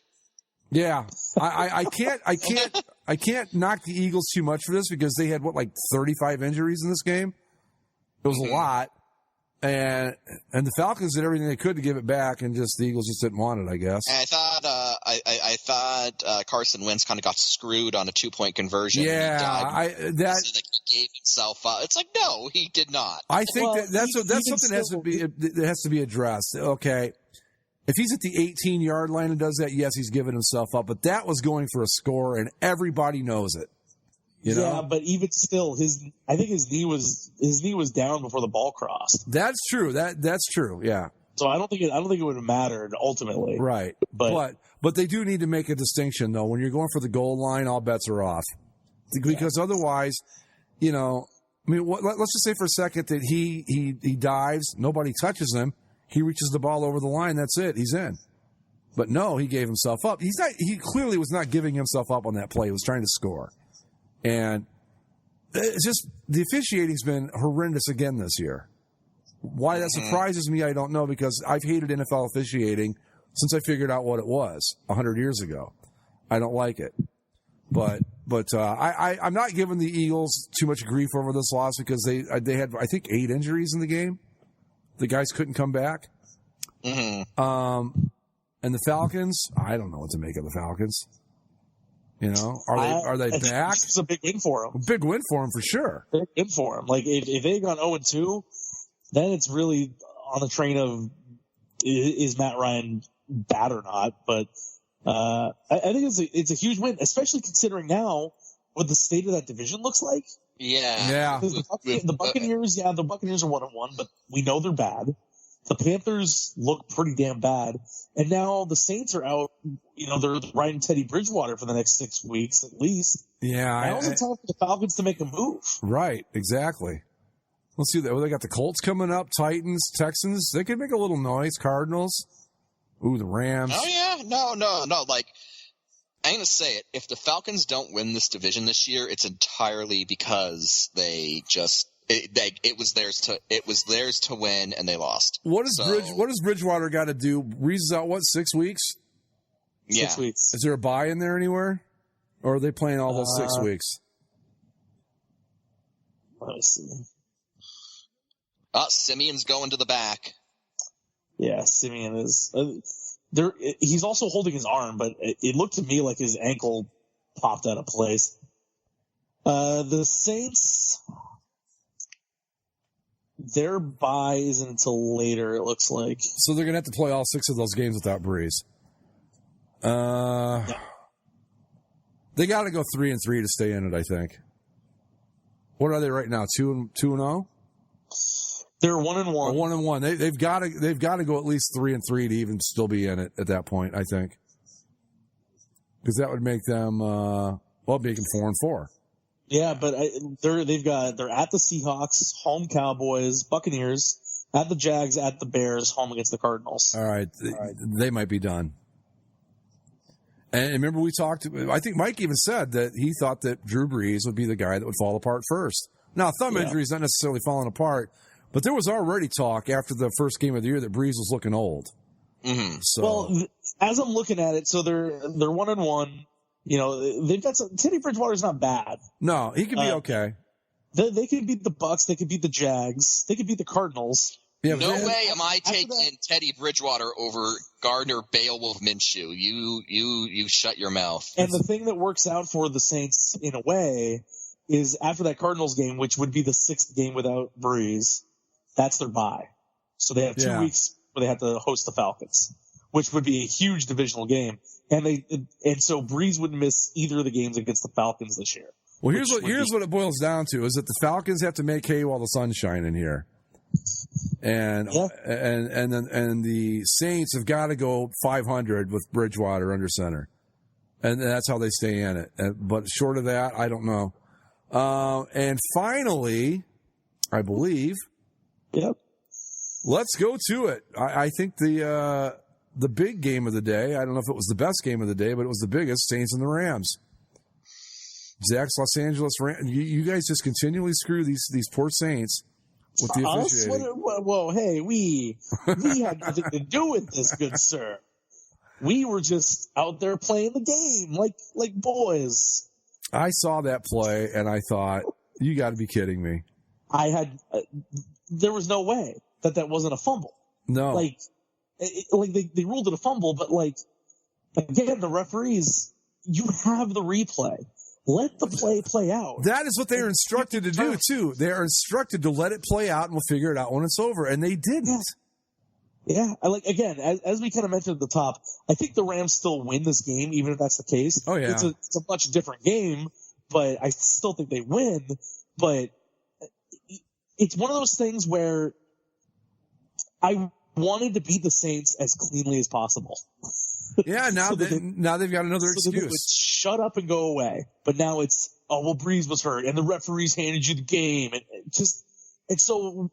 Yeah, I can't knock the Eagles too much for this because they had 35 injuries in this game. It was a lot, and the Falcons did everything they could to give it back, and the Eagles just didn't want it, I guess. And I thought Carson Wentz kind of got screwed on a 2-point conversion. Yeah, so that he gave himself up. It's like, no, he did not. I think that's something that has to be addressed. Okay. If he's at the 18-yard line and does that, yes, he's giving himself up. But that was going for a score, and everybody knows it. You know? Yeah, but even still, I think his knee was down before the ball crossed. That's true. That's true. Yeah. So I don't think it would have mattered ultimately. Right. But they do need to make a distinction though. When you're going for the goal line, all bets are off. Because otherwise, let's just say for a second that he dives, nobody touches him. He reaches the ball over the line. That's it. He's in. But no, he gave himself up. He clearly was not giving himself up on that play. He was trying to score. And it's just the officiating's been horrendous again this year. Why that surprises me, I don't know, because I've hated NFL officiating since I figured out what it was 100 years ago. I don't like it. But I'm not giving the Eagles too much grief over this loss because they had, I think, 8 injuries in the game. The guys couldn't come back. Mm-hmm. And the Falcons, I don't know what to make of the Falcons. You know, are they back? It's a big win for them. Big win for them for sure. Big win for them. Like if they had gone 0-2, then it's really on the train of is Matt Ryan bad or not? But I think it's a huge win, especially considering now what the state of that division looks like. Yeah. The Buccaneers, the Buccaneers are 1-1, but we know they're bad. The Panthers look pretty damn bad. And now the Saints are out. You know, they're riding Teddy Bridgewater for the next 6 weeks at least. Yeah. Now's the time for the Falcons to make a move. Right. Exactly. Let's see that. Well, they got the Colts coming up, Titans, Texans. They could make a little noise. Cardinals. Ooh, the Rams. Oh, yeah. No. Like, I'm going to say it. If the Falcons don't win this division this year, it's entirely because they just – it was theirs to win, and they lost. What does Bridgewater got to do? Breeze is out, 6 weeks? Yeah. 6 weeks. Is there a bye in there anywhere? Or are they playing all those 6 weeks? Let me see. Simeon's going to the back. Yeah, Simeon is there. He's also holding his arm, but it looked to me like his ankle popped out of place. The Saints, their bye isn't until later, it looks like. So they're going to have to play all 6 of those games without Breeze. Yeah. They got to go 3-3 to stay in it, I think. What are they right now? 2-0? They're 1-1. 1-1. They've got to go at least 3-3 to even still be in it at that point, I think. Because that would make them make them 4-4. Yeah, but they're at the Seahawks, home Cowboys, Buccaneers, at the Jags, at the Bears, home against the Cardinals. All right. They might be done. And remember we talked, I think Mike even said that he thought that Drew Brees would be the guy that would fall apart first. Now, thumb injury is not necessarily falling apart, but there was already talk after the first game of the year that Brees was looking old. Mm-hmm. So, well, as I'm looking at it, so they're 1-1. You know, they've got Teddy Bridgewater's not bad. No, he could be okay. They could beat the Bucks. They could beat the Jags. They could beat the Cardinals. Yeah, no way am I taking Teddy Bridgewater over Gardner Minshew. You shut your mouth. And the thing that works out for the Saints in a way is after that Cardinals game, which would be the 6th game without Breeze, that's their bye. So they have 2 weeks where they have to host the Falcons, which would be a huge divisional game. And so Breeze wouldn't miss either of the games against the Falcons this year. Well, here's what it boils down to is that the Falcons have to make hay while the sun's shining here. And and the Saints have got to go 500 with Bridgewater under center. And that's how they stay in it. But short of that, I don't know. And finally, I believe. Yep. Let's go to it. I think the big game of the day, I don't know if it was the best game of the day, but it was the biggest, Saints and the Rams. Zach's Los Angeles Rams. You guys just continually screw these poor Saints with the officiating. Whoa, hey, we had nothing to do with this, good sir. We were just out there playing the game like boys. I saw that play and I thought, you got to be kidding me. There was no way that wasn't a fumble. No. They ruled it a fumble, but again, the referees, you have the replay. Let the play out. That is what they are instructed to do, too. They are instructed to let it play out, and we'll figure it out when it's over. And they didn't. Yeah. Again, as we kind of mentioned at the top, I think the Rams still win this game, even if that's the case. Oh, yeah. It's a much different game, but I still think they win. But it's one of those things where I wanted to beat the Saints as cleanly as possible. Yeah, now they've got another excuse. They would shut up and go away. But now it's, Breeze was hurt, and the referees handed you the game, and so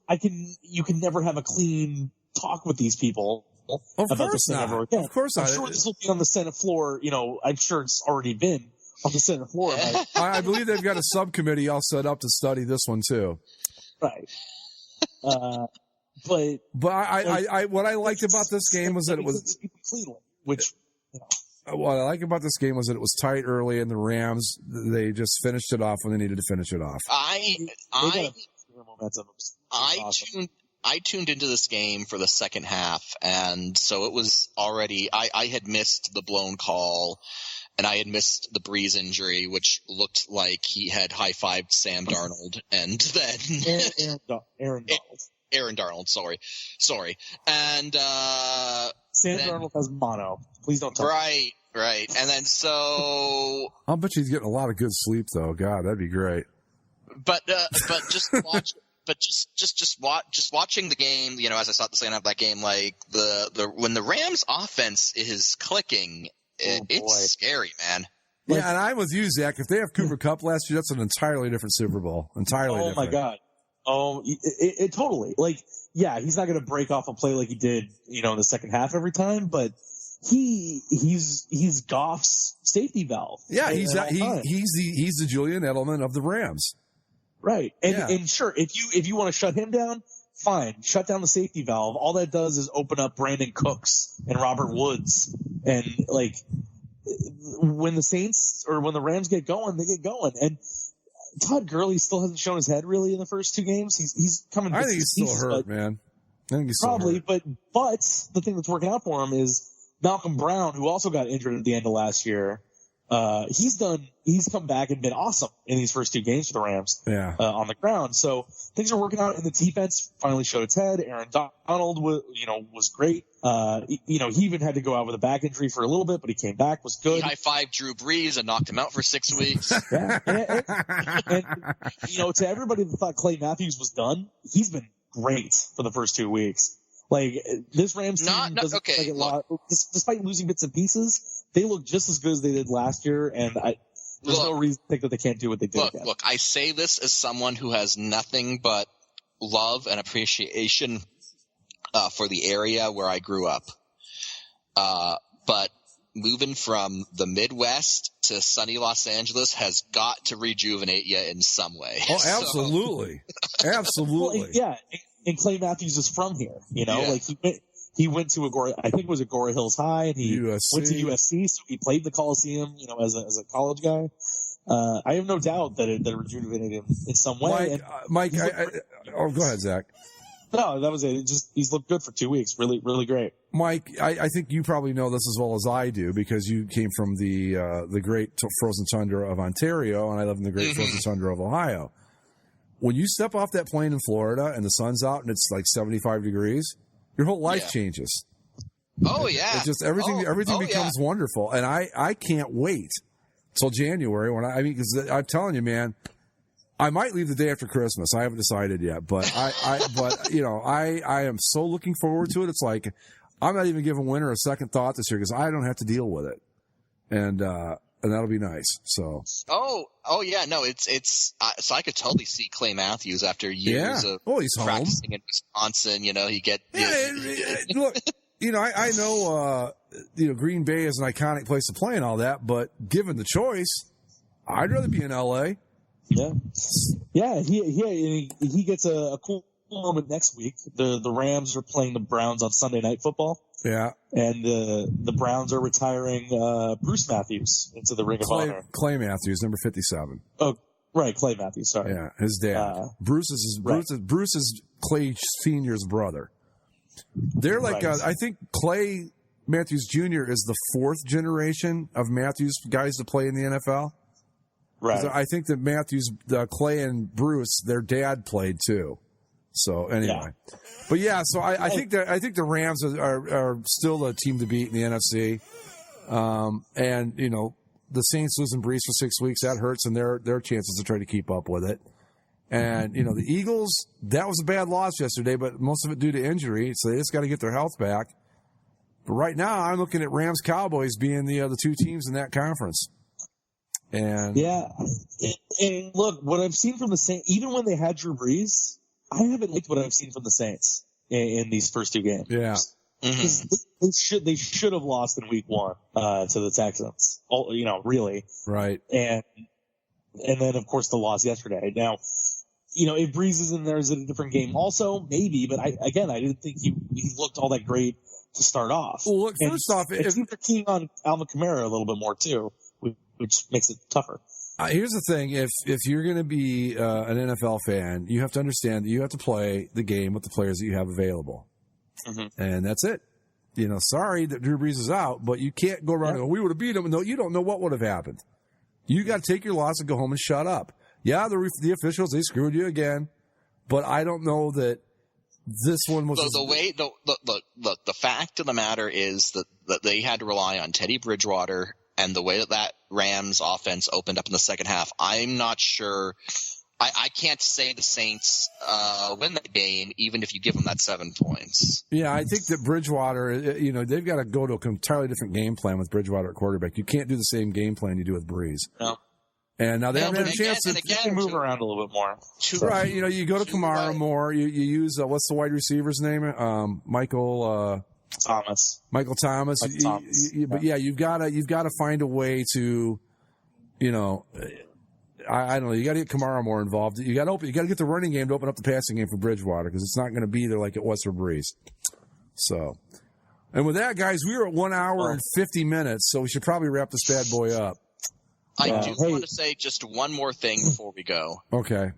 you can never have a clean talk with these people about this thing ever again. Of course not. I'm sure this will be on the Senate floor. You know, I'm sure it's already been I'll just sit on the floor. I believe they've got a subcommittee all set up to study this one too. Right. But what I liked about this game was that it was Cleveland, which what I like about this game was that it was tight early, and the Rams they just finished it off when they needed to finish it off. I tuned into this game for the second half, and so it was already I had missed the blown call, and I had missed the Breeze injury, which looked like he had high-fived Sam Darnold, and then Aaron Darnold, sorry. And Sam Darnold has mono. Please don't talk. Right. And then so I'll bet he's getting a lot of good sleep though. God, that'd be great. But just watch just watching the game, as I saw at the second half of that game, like when the Rams offense is clicking, it's scary, man. Yeah, and I'm with you, Zach. If they have Cooper Kupp last year, that's an entirely different Super Bowl. Entirely different. Oh my God. Oh, it totally. Like, yeah, he's not going to break off a play like he did, in the second half every time, but he's Goff's safety valve. Yeah, he's the Julian Edelman of the Rams. Right. And sure, if you want to shut him down, fine. Shut down the safety valve. All that does is open up Brandon Cooks and Robert Woods. And like when the Saints or when the Rams get going, they get going. And Todd Gurley still hasn't shown his head really in the first two games. He's coming. I think he's still hurt, man. I think he's probably, still hurt. but the thing that's working out for him is Malcolm Brown, who also got injured at the end of last year. He's come back and been awesome in these first two games for the Rams. Yeah. On the ground. So things are working out, and the defense finally showed its head. Aaron Donald was great. He even had to go out with a back injury for a little bit, but he came back, was good. He high-fived Drew Brees and knocked him out for 6 weeks. Yeah. And to everybody that thought Clay Matthews was done, he's been great for the first 2 weeks. Like, this Rams team doesn't play a lot. Despite losing bits and pieces, they look just as good as they did last year, and there's no reason to think that they can't do what they did. Look, I say this as someone who has nothing but love and appreciation for the area where I grew up. But moving from the Midwest to sunny Los Angeles has got to rejuvenate you in some way. Oh, absolutely. Absolutely. Well, yeah. And Clay Matthews is from here, like he went to I think it was Agora Hills High, and he went to USC, so he played the Coliseum, as a college guy. I have no doubt that it rejuvenated him in some way. Mike, go ahead, Zach. No, that was it. He's looked good for 2 weeks. Really, really great. Mike, I think you probably know this as well as I do because you came from the great frozen tundra of Ontario, and I live in the great frozen tundra of Ohio. When you step off that plane in Florida and the sun's out and it's like 75 degrees, your whole life changes. Oh yeah. It just everything becomes wonderful. And I can't wait till January because I'm telling you, man, I might leave the day after Christmas. I haven't decided yet, but I am so looking forward to it. It's like I'm not even giving winter a second thought this year because I don't have to deal with it. And that'll be nice. So. Oh yeah, no, it's so I could totally see Clay Matthews after years of practicing in Wisconsin. He get. Look, I know, Green Bay is an iconic place to play and all that, but given the choice, I'd rather be in LA. Yeah, yeah. He gets a cool moment next week. The Rams are playing the Browns on Sunday Night Football. Yeah. And the Browns are retiring Bruce Matthews into the Ring of Honor. Clay Matthews, number 57. Oh, right, Clay Matthews. Sorry. Yeah, his dad. Bruce is Clay Sr.'s brother. They're like, I think Clay Matthews Jr. is the fourth generation of Matthews guys to play in the NFL. Right. I think that Clay and Bruce, their dad played too. So anyway, but yeah, so I think the Rams are still a team to beat in the NFC, and the Saints losing Brees for 6 weeks that hurts, and their chances to try to keep up with it. And the Eagles, that was a bad loss yesterday, but most of it due to injury, so they just got to get their health back. But right now, I'm looking at Rams Cowboys being the two teams in that conference. And yeah, and look, what I've seen from the Saints, even when they had Drew Brees, I haven't liked what I've seen from the Saints in these first two games. Yeah. Mm-hmm. They should have lost in week 1 to the Texans. Really. Right. And then of course the loss yesterday. Now, if Breeze is in there, is it a different game? Also, maybe, but I didn't think he looked all that great to start off. Well, look, first off, it seems they're keying on Alvin Kamara a little bit more too, which makes it tougher. Here's the thing: if you're going to be an NFL fan, you have to understand that you have to play the game with the players that you have available, and that's it. Sorry that Drew Brees is out, but you can't go around and go, we would have beat him. No, you don't know what would have happened. You got to take your loss and go home and shut up. Yeah, the officials, they screwed you again, but I don't know that this one was... The fact of the matter is that they had to rely on Teddy Bridgewater, and the way that Rams offense opened up in the second half, I'm not sure... I can't say the Saints win that game, even if you give them that 7 points. Yeah, I think that Bridgewater, they've got to go to an entirely different game plan with Bridgewater at quarterback. You can't do the same game plan you do with Breeze. No. And now they haven't had a chance to move around a little bit more. Right, you go to Kamara more. You use, what's the wide receiver's name? Michael Thomas. Michael Thomas. But yeah, you've got to find a way to, I don't know. You got to get Kamara more involved. You got to get the running game to open up the passing game for Bridgewater, because it's not going to be there like it was for Breeze. So, and with that, guys, we are at 1 hour and 50 minutes, so we should probably wrap this bad boy up. I do want to say just one more thing before we go. Okay.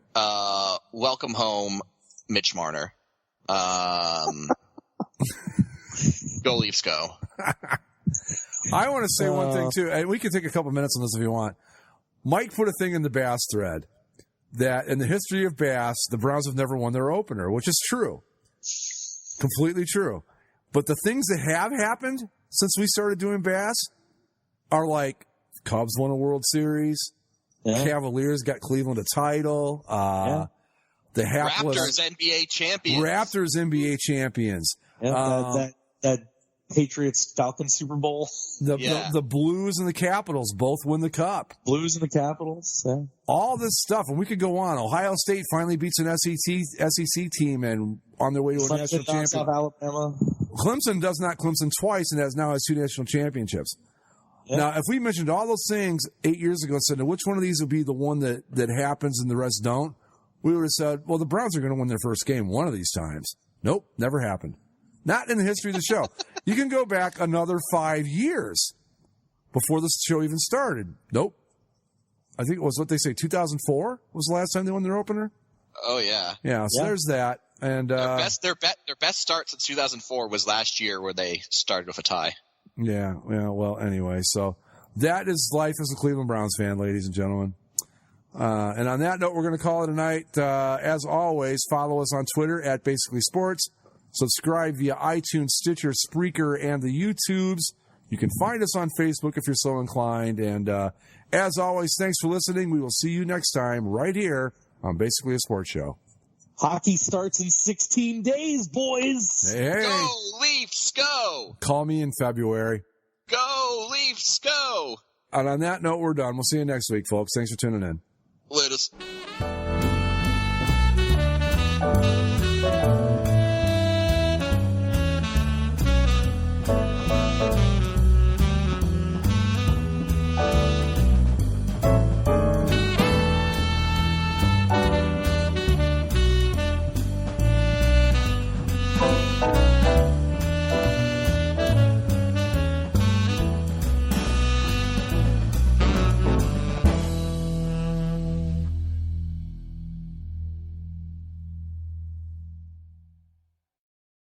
Welcome home, Mitch Marner. Go Leafs, go. I want to say one thing too, and we can take a couple minutes on this if you want. Mike put a thing in the Bass thread that in the history of Bass, the Browns have never won their opener, which is true. Completely true. But the things that have happened since we started doing Bass are like Cubs won a World Series, Cavaliers got Cleveland a title, the hapless Raptors NBA champions. Raptors NBA champions. Yeah, that Patriots Falcons Super Bowl. The Blues and the Capitals both win the cup. Blues and the Capitals. Yeah. All this stuff, and we could go on. Ohio State finally beats an SEC team and on their way to a national championship. South Alabama. Clemson does not Clemson twice and now has 2 national championships. Yeah. Now, if we mentioned all those things 8 years ago and said, now, which one of these would be the one that happens and the rest don't, we would have said, well, the Browns are going to win their first game one of these times. Nope, never happened. Not in the history of the show. You can go back another 5 years before this show even started. Nope. I think it was what they say, 2004 was the last time they won their opener. Oh yeah. Yeah. So there's that. And their best start since 2004 was last year, where they started with a tie. Yeah. Well, anyway, so that is life as a Cleveland Browns fan, ladies and gentlemen. And on that note, we're going to call it a night. As always, follow us on Twitter at Basically Sports. Subscribe via iTunes, Stitcher, Spreaker, and the YouTubes. You can find us on Facebook if you're so inclined. And as always, thanks for listening. We will see you next time right here on Basically a Sports Show. Hockey starts in 16 days, boys. Hey. Go Leafs, go. Call me in February. Go Leafs, go. And on that note, we're done. We'll see you next week, folks. Thanks for tuning in. Latest.